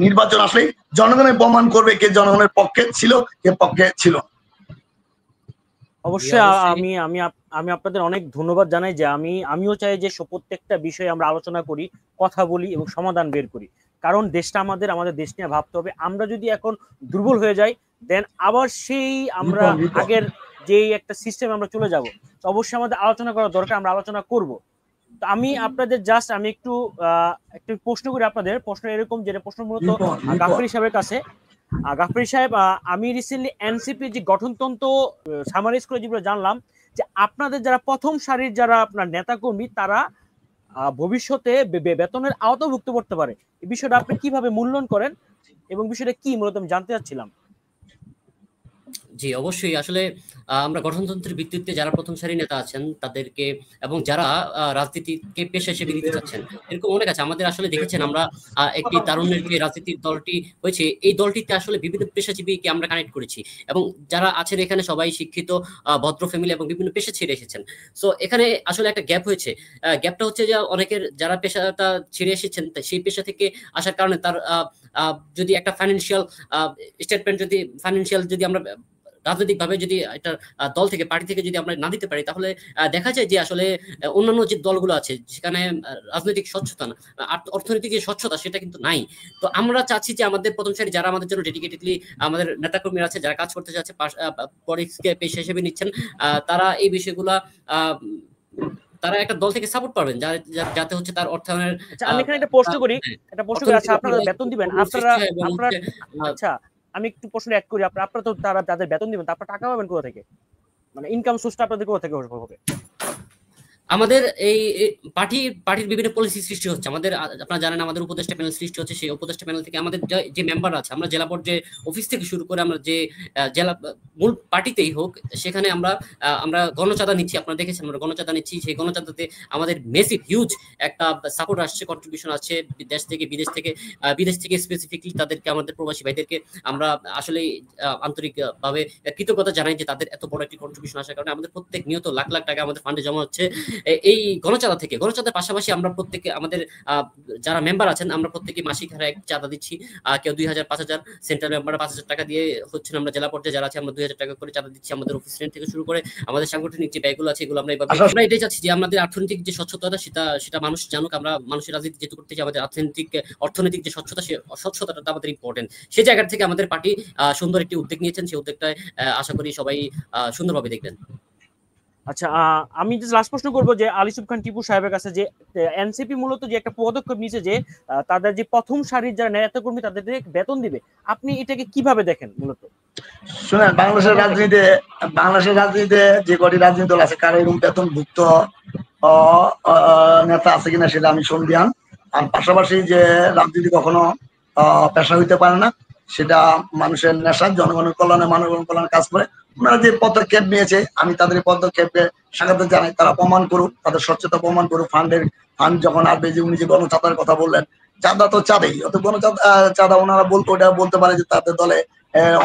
নির্বাচন আসলেই জনগণের প্রমাণ করবে কে জনগণের পক্ষে ছিল, কে পক্ষে ছিল। অবশ্যই আমি আপনাদের অনেক ধন্যবাদ জানাই যে আমিও চাই যে প্রত্যেকটা বিষয়ে আমরা আলোচনা করি, কথা বলি এবং সমাধান বের করি। কারণ দেশটা আমাদের দেশ নিয়ে ভাবতে হবে। আমরা যদি এখন দুর্বল হয়ে যাই, দেন আবার সেই আমরা আগের যে একটা সিস্টেম আমরা চলে যাব। তো অবশ্যই আমাদের আলোচনা করা দরকার, আমরা আলোচনা করব। তো আমি আপনাদের একটু প্রশ্ন করি। আপনাদের প্রশ্ন এরকম, যেটা প্রশ্ন মূলত গাফফারি সাহেবের কাছে। গাফফারি সাহেব, আমি রিসেন্টলি এনসিপি যে গঠনতন্ত্র সামারাইজ করে যেগুলো জানলাম, যে আপনাদের যারা প্রথম সারির যারা আপনার নেতাকর্মী, তারা ভবিষ্যতে বেতনের আওতাভুক্ত করতে পারে। এই বিষয়টা আপনি কিভাবে মূল্যায়ন করেন এবং বিষয়টা কি মূলত আমি জানতে চাচ্ছিলাম। জি, অবশ্যই। আসলে আমরা গঠনতন্ত্রের ভিত্তিতে যারা প্রথম সারির নেতা আছেন তাদেরকে, এবং যারা রাজনীতিকে পেশা হিসেবে নিতে চাচ্ছেন, এরকম অনেক আছে। আমাদের আসলে দেখেছেন আমরা একটি তারুণ্যের যে রাজনীতির দলটি হয়েছে, এই দলটিতে আসলে বিভিন্ন পেশাজীবীকে আমরা কানেক্ট করেছি, এবং যারা আছেন এখানে সবাই শিক্ষিত, ভদ্র ফ্যামিলি এবং বিভিন্ন পেশা ছেড়ে এসেছেন। সো এখানে আসলে একটা গ্যাপ হয়েছে। গ্যাপটা হচ্ছে যে অনেকের যারা পেশাটা ছেড়ে এসেছেন, সেই পেশা থেকে আসার কারণে তার যদি একটা ফাইন্যান্সিয়াল স্টেটমেন্ট, যদি আমরা রাজনৈতিকভাবে যদি একটা দল থেকে, পার্টি থেকে যদি আমরা না দিতে পারি, তাহলে দেখা যায় যে আসলে অন্যান্য যে দলগুলো আছে সেখানে রাজনৈতিক স্বচ্ছতা না, অর্থনৈতিক যে স্বচ্ছতা সেটা কিন্তু নাই। তো আমরা চাচ্ছি যে আমাদের প্রথম সারি যারা আমাদের জন্য ডেডিকেটেডলি আমাদের নেতাকর্মী আছে, যারা কাজ করতে যাচ্ছে, পলিটিক্সকে পেশা হিসেবে নিচ্ছেন, তারা এই বিষয়গুলা তারা একটা দল থেকে সাপোর্ট পাবেন, যাতে হচ্ছে তার অর্থায়নের। আমি এখানে একটা প্রশ্ন করি। আচ্ছা, আপনারা বেতন দিবেন, আপনারা আচ্ছা আমি একটু প্রশ্ন অ্যাড করি। আপনারা তো তাদের বেতন দিবেন, তারপর টাকা পাবেন কোথা থেকে? মানে ইনকাম সোর্সটা আপনাদের কোথা থেকে হবে? আমাদের এই পার্টির বিভিন্ন পলিসি সৃষ্টি হচ্ছে। আমাদের, আপনারা জানেন, আমাদের উপদেষ্টা প্যানেল সৃষ্টি হচ্ছে। সেই উপদেষ্টা প্যানেল থেকে আমাদের যে মেম্বার আছে, আমরা জেলা পর্যায়ে অফিস থেকে শুরু করে আমরা যে জেলা মূল পার্টিতেই হোক, সেখানে আমরা গণচাঁদা নিচ্ছি। আপনারা দেখেছেন আমরা গণচাঁদা নিচ্ছি। সেই গণচাঁদাতে আমাদের মেসিভ হিউজ একটা সাপোর্ট আসছে, কন্ট্রিবিউশন আসছে দেশ থেকে, বিদেশ থেকে স্পেসিফিকলি তাদেরকে, আমাদের প্রবাসী ভাইদেরকে আমরা আসলে আন্তরিকভাবে কৃতজ্ঞতা জানাই যে তাদের এত বড় একটি কন্ট্রিবিউশন আসার কারণে আমাদের প্রত্যেক নিয়ত লাখ লাখ টাকা আমাদের ফান্ডে জমা হচ্ছে এই গণচাঁদা থেকে। গণচাঁদার পাশাপাশি আমরা প্রত্যেকে, আমাদের যারা মেম্বার আছেন, আমরা প্রত্যেকে মাসিক হারে এক চাঁদা দিচ্ছি। কেউ 2000, 5000, সেন্ট্রাল মেম্বাররা 5000 টাকা দিয়ে হচ্ছেন। আমরা জেলা পর্যায়ে যারা আছে আমরা 2000 টাকা করে চাঁদা দিচ্ছি। আমাদের অফিস রেন্ট থেকে শুরু করে আমাদের সাংগঠনিক যে ব্যয়গুলো আছে, এগুলো আমরা এটাই চাচ্ছি যে আমাদের অর্থনৈতিক যে স্বচ্ছতা সেটা মানুষ জানুক। আমরা মানুষের রাজনীতি যেহেতু করতে চাই, আমাদের অর্থনৈতিক যে স্বচ্ছতাটা আমাদের ইম্পর্টেন্ট। সেই জায়গা থেকে আমাদের পার্টি সুন্দর একটি উদ্যোগ নিয়েছেন। সেই উদ্যোগটায় আশা করি সবাই সুন্দরভাবে দেখবেন। আচ্ছা, আমি লাস্ট প্রশ্ন করবো যে আলী ইউসুফ খান টিপু সাহেবের কাছে, যে এনসিপি মূলত যে একটা পদক্ষেপ নিয়েছে যে তাদের যে প্রথম সারির যারা নেতাকর্মী তাদের বেতন দিবে, আপনি এটাকে কিভাবে দেখেন? মূলত শুনেন, বাংলাদেশের রাজনীতিতে যে কটি রাজনীতি দল আছে, কারো এরকম বেতনভুক্ত নেতা আছে কিনা সেটা আমি সন্দিহান। আর পাশাপাশি যে রাজনীতি কখনো পেশা হইতে পারে না, সেটা মানুষের নেশা, জনগণের কল্যাণে মানবগণ কল্যাণে কাজ করে। ওনারা যে পদক্ষেপ নিয়েছে আমি তাদের পদক্ষেপকে স্বাগত জানাই। তারা প্রমাণ করুক, তাদের স্বচ্ছতা প্রমাণ করুক। ফান্ড যখন আসবে, যে উনি যে গণচাঁদার কথা বললেন, চাঁদা তো চাঁদেই, অত চাঁদা ওনারা ওটা বলতে পারে যে তাদের দলে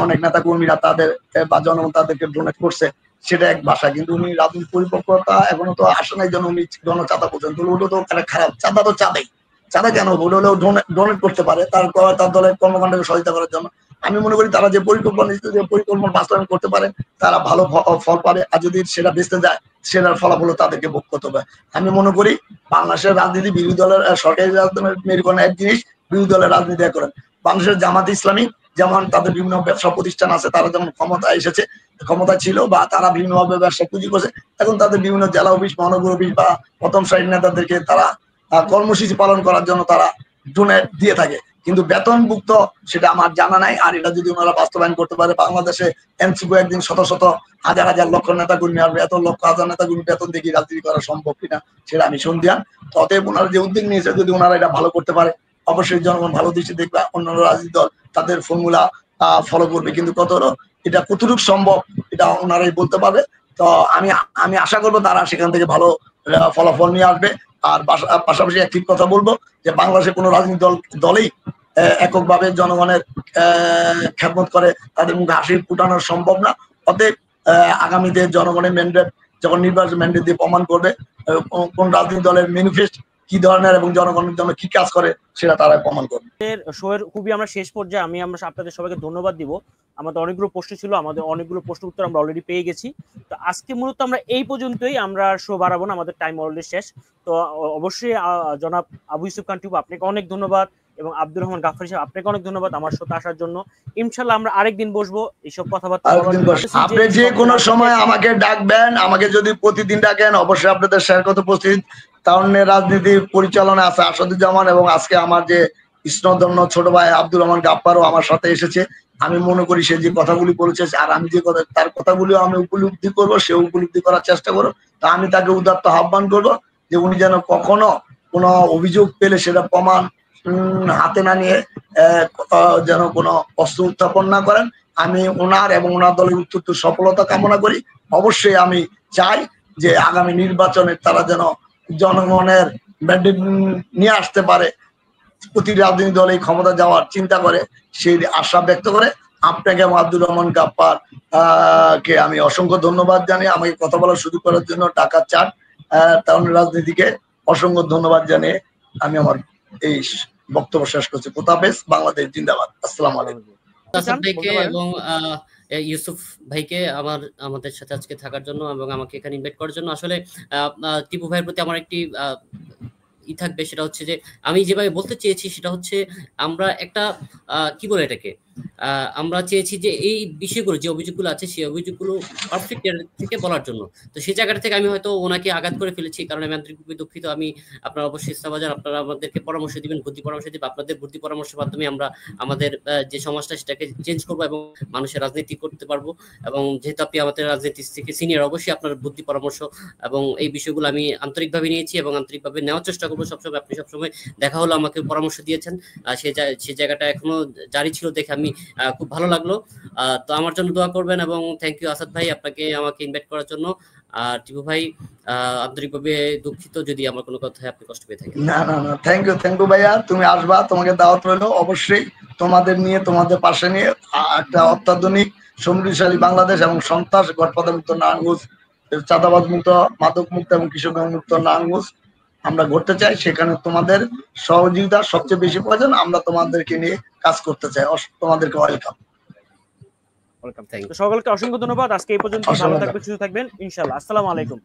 অনেক নেতা কর্মীরা তাদের বা জনগণ তাদেরকে ডোনেট করছে, সেটা এক ভাষা। কিন্তু উনি রাজনৈতিক পরিপক্কতা এখনো তো আসে নাই যেন উনি গণচাঁদা পর্যন্ত। ওটা তো খারাপ, চাঁদা তো চাঁদাই, চাঁদা কেন ওটা হলেও ডোনেট করতে পারে তার দলের কর্মকাণ্ডকে সহায়তা করার জন্য। আমি মনে করি তারা যে পরিকল্পনা বাস্তবায়ন করতে পারে তারা ভালো ফল পাবে, আর যদি সেটা বেঁচতে যায় সেটার ফলাফল তাদেরকে ভোগ করতে হবে। আমি মনে করি বাংলাদেশের রাজনীতি বিরোধী দলের সরকারি রাজনীতির মেরুকরণ এক জিনিস, বিরোধী দলের রাজনীতি করেন। বাংলাদেশের জামাত ইসলামী যেমন তাদের বিভিন্ন ব্যবসা প্রতিষ্ঠান আছে, তারা যেমন ক্ষমতায় এসেছে, ক্ষমতা ছিল বা তারা বিভিন্নভাবে ব্যবসা পুঁজি করছে, এখন তাদের বিভিন্ন জেলা অফিস, মহানগর অফিস বা প্রথম সারির নেতাদেরকে তারা কর্মসূচি পালন করার জন্য তারা ডোনেট দিয়ে থাকে, কিন্তু বেতনভুক্ত সেটা আমার জানা নাই। আর এটা যদি ওনারা বাস্তবায়ন করতে পারে, বাংলাদেশে এনসিপি একদিন শত শত হাজার হাজার লক্ষ নেতা কর্মী আসবে, এত লক্ষ হাজার নেতা কর্মী বেতন দেখি রাজনীতি করা সম্ভব কিনা সেটা আমি সন্দিহান। তো অতএব ওনারা যে উদ্যোগ নিয়েছে, যদি ওনারা এটা ভালো করতে পারে অবশ্যই জনগণ ভালো দৃষ্টি দেখবে, অন্যান্য রাজনৈতিক দল তাদের ফর্মুলা ফলো করবে, কিন্তু এটা কতটুকু সম্ভব এটা ওনারাই বলতে পারবে। তো আমি আশা করবো তারা সেখান থেকে ভালো ফলাফল নিয়ে আসবে। আর পাশাপাশি একটি কথা বলবো যে বাংলাদেশে কোনো রাজনৈতিক দলেই এককভাবে জনগণের খেদমত করে তাদের মুখে হাসি ফুটানো সম্ভব না। অতএব আগামীতে জনগণের ম্যান্ডেট যখন নির্বাচন ম্যান্ডেট দিয়ে প্রমাণ করবে কোন রাজনৈতিক দলের ম্যানিফেস্ট কি ধরনের এবং জনগণের জন্য কি কাজ করে সেটা তারা প্রমাণ করবে। শোয়ের খুবই আমরা শেষ পর্যায়ে আমরা আপনাদের সবাইকে ধন্যবাদ দিব। আমাদের অনেকগুলো প্রশ্ন ছিল, আমাদের অনেকগুলো প্রশ্ন উত্তর আমরা অলরেডি পেয়ে গেছি। তো আজকে মূলত আমরা এই পর্যন্তই, আমরা শো বাড়াবো না, আমাদের টাইম অলরেডি শেষ। তো অবশ্যই জনাব আবু ইউসুফ খান টিপু আপনাকে অনেক ধন্যবাদ, এবং আব্দুর রহমান গাফফারী সাহেব আপনাকে অনেক ধন্যবাদ আমার সাথে আসার জন্য। ইনশাল্লাহ আমরা আরেকদিন বসবো এইসব কথাবার্তা। আপনি যে কোনো সময় আমাকে ডাকবেন, আমাকে যদি প্রতিদিন ডাকেন অবশ্যই আপনাদের শেয়ার করতে উপস্থিত। তারুণ্য রাজনীতি পরিচালনা আছে আসাদুজ্জামান, এবং আজকে আমার যে স্নেহধন্য ছোট ভাই আব্দুর রহমান গাফফারও আমার সাথে এসেছে। আমি মনে করি সে যে কথাগুলি বলেছে আর আমি যে কথা, তার কথাগুলিও আমি উপলব্ধি করবো, সে উপলব্ধি করার চেষ্টা করবো। তা আমি তাকে উদাত্ত আহ্বান করবো যে উনি যেন কখনো কোনো অভিযোগ পেলে সেটা প্রমাণ হাতে না নিয়ে যেন কোনো অস্ত্র উত্থাপন না করেন। আমি ওনার এবং ওনার দলের উত্তর সফলতা কামনা করি। অবশ্যই আমি চাই যে আগামী নির্বাচনে তারা যেন জনগণের ম্যান্ডেট নিয়ে আসতে পারে, প্রতি রাজনৈতিক দলে ক্ষমতা যাওয়ার চিন্তা করে, সেই আশা ব্যক্ত করে আপনাকে এবং আব্দুর রহমান গাফফার কে আমি অসংখ্য ধন্যবাদ জানিয়ে আমাকে কথা বলার সুযোগ করার জন্য ঢাকা 4 তারুণ্য রাজনীতিকে অসংখ্য ধন্যবাদ জানিয়ে আমি আমার এই বক্তব্য শেষ করছি। খোদাফেজ, বাংলাদেশ জিন্দাবাদ। আসসালামু আলাইকুম। আসাদ ভাইকে এবং ইউসুফ ভাইকে আমাদের সাথে আজকে থাকার জন্য এবং আমাকে এখানে ইনভাইট করার জন্য। আসলে টিপু ভাইয়ের প্রতি আমার একটি থাকবে, সেটা হচ্ছে যে আমি যেভাবে বলতে চেয়েছি সেটা হচ্ছে আমরা একটা কি বলে এটাকে, আমরা চেয়েছি যে এই বিষয়গুলো যে অভিযোগগুলো আছে সেই অভিযোগগুলো পারফেক্ট থেকে বলার জন্য। তো সেই জায়গাটা থেকে আমি হয়তো ওনাকে আঘাত করে ফেলেছি, কারণ আমি আন্তরিকভাবে দুঃখিত। আমি আপনারা অবশ্যই ইসলামবাজার আপনারা আমাদেরকে পরামর্শ দিবেন, বুদ্ধি পরামর্শ দিবেন। আপনাদের বুদ্ধি পরামর্শের মাধ্যমে আমরা আমাদের যে সমাজটা সেটাকে চেঞ্জ করবো এবং মানুষের রাজনীতি করতে পারবো। এবং যেহেতু আপনি আমাদের রাজনীতি থেকে সিনিয়র, অবশ্যই আপনার বুদ্ধি পরামর্শ এবং এই বিষয়গুলো আমি আন্তরিকভাবে নিয়েছি এবং আন্তরিকভাবে নেওয়ার চেষ্টা করবো সবসময়। আপনি সবসময় দেখা হলো আমাকে পরামর্শ দিয়েছেন, সেই জায়গাটা এখনো জারি ছিল দেখে আমি খুব ভালো লাগলো। তো আমার জন্য দোয়া করবেন এবং থ্যাংক ইউ আসাদ ভাই আপনাকে আমাকে ইনভাইট করার জন্য। আর টিপু ভাই আন্তরিকভাবে দুঃখিত যদি আমার কোনো কথায় আপনি কষ্ট পেয়ে থাকেন। না না না, থ্যাংক ইউ ভাইয়া, তুমি আসবা, তোমাকে দাওয়াত রইলো। অবশ্যই তোমাদের নিয়ে, তোমাদের পাশে নিয়ে একটা অত্যাধুনিক সমৃদ্ধশালী বাংলাদেশ এবং সন্ত্রাস গডফাদার মুক্ত নারায়ণগঞ্জ, চাঁদাবাদ মুক্ত, মাদক মুক্ত এবং কৃষক মুক্ত নারায়ণগঞ্জ আমরা গড়তে চাই। সেখানে তোমাদের সহযোগিতা সবচেয়ে বেশি প্রয়োজন। আমরা তোমাদেরকে নিয়ে কাজ করতে চাই। তোমাদেরকে ওয়েলকাম। সকলকে অসংখ্য ধন্যবাদ। আজকে এই পর্যন্ত, ভালো থাকবেন, সুস্থ থাকবেন ইনশাআল্লাহ। আসসালামু আলাইকুম।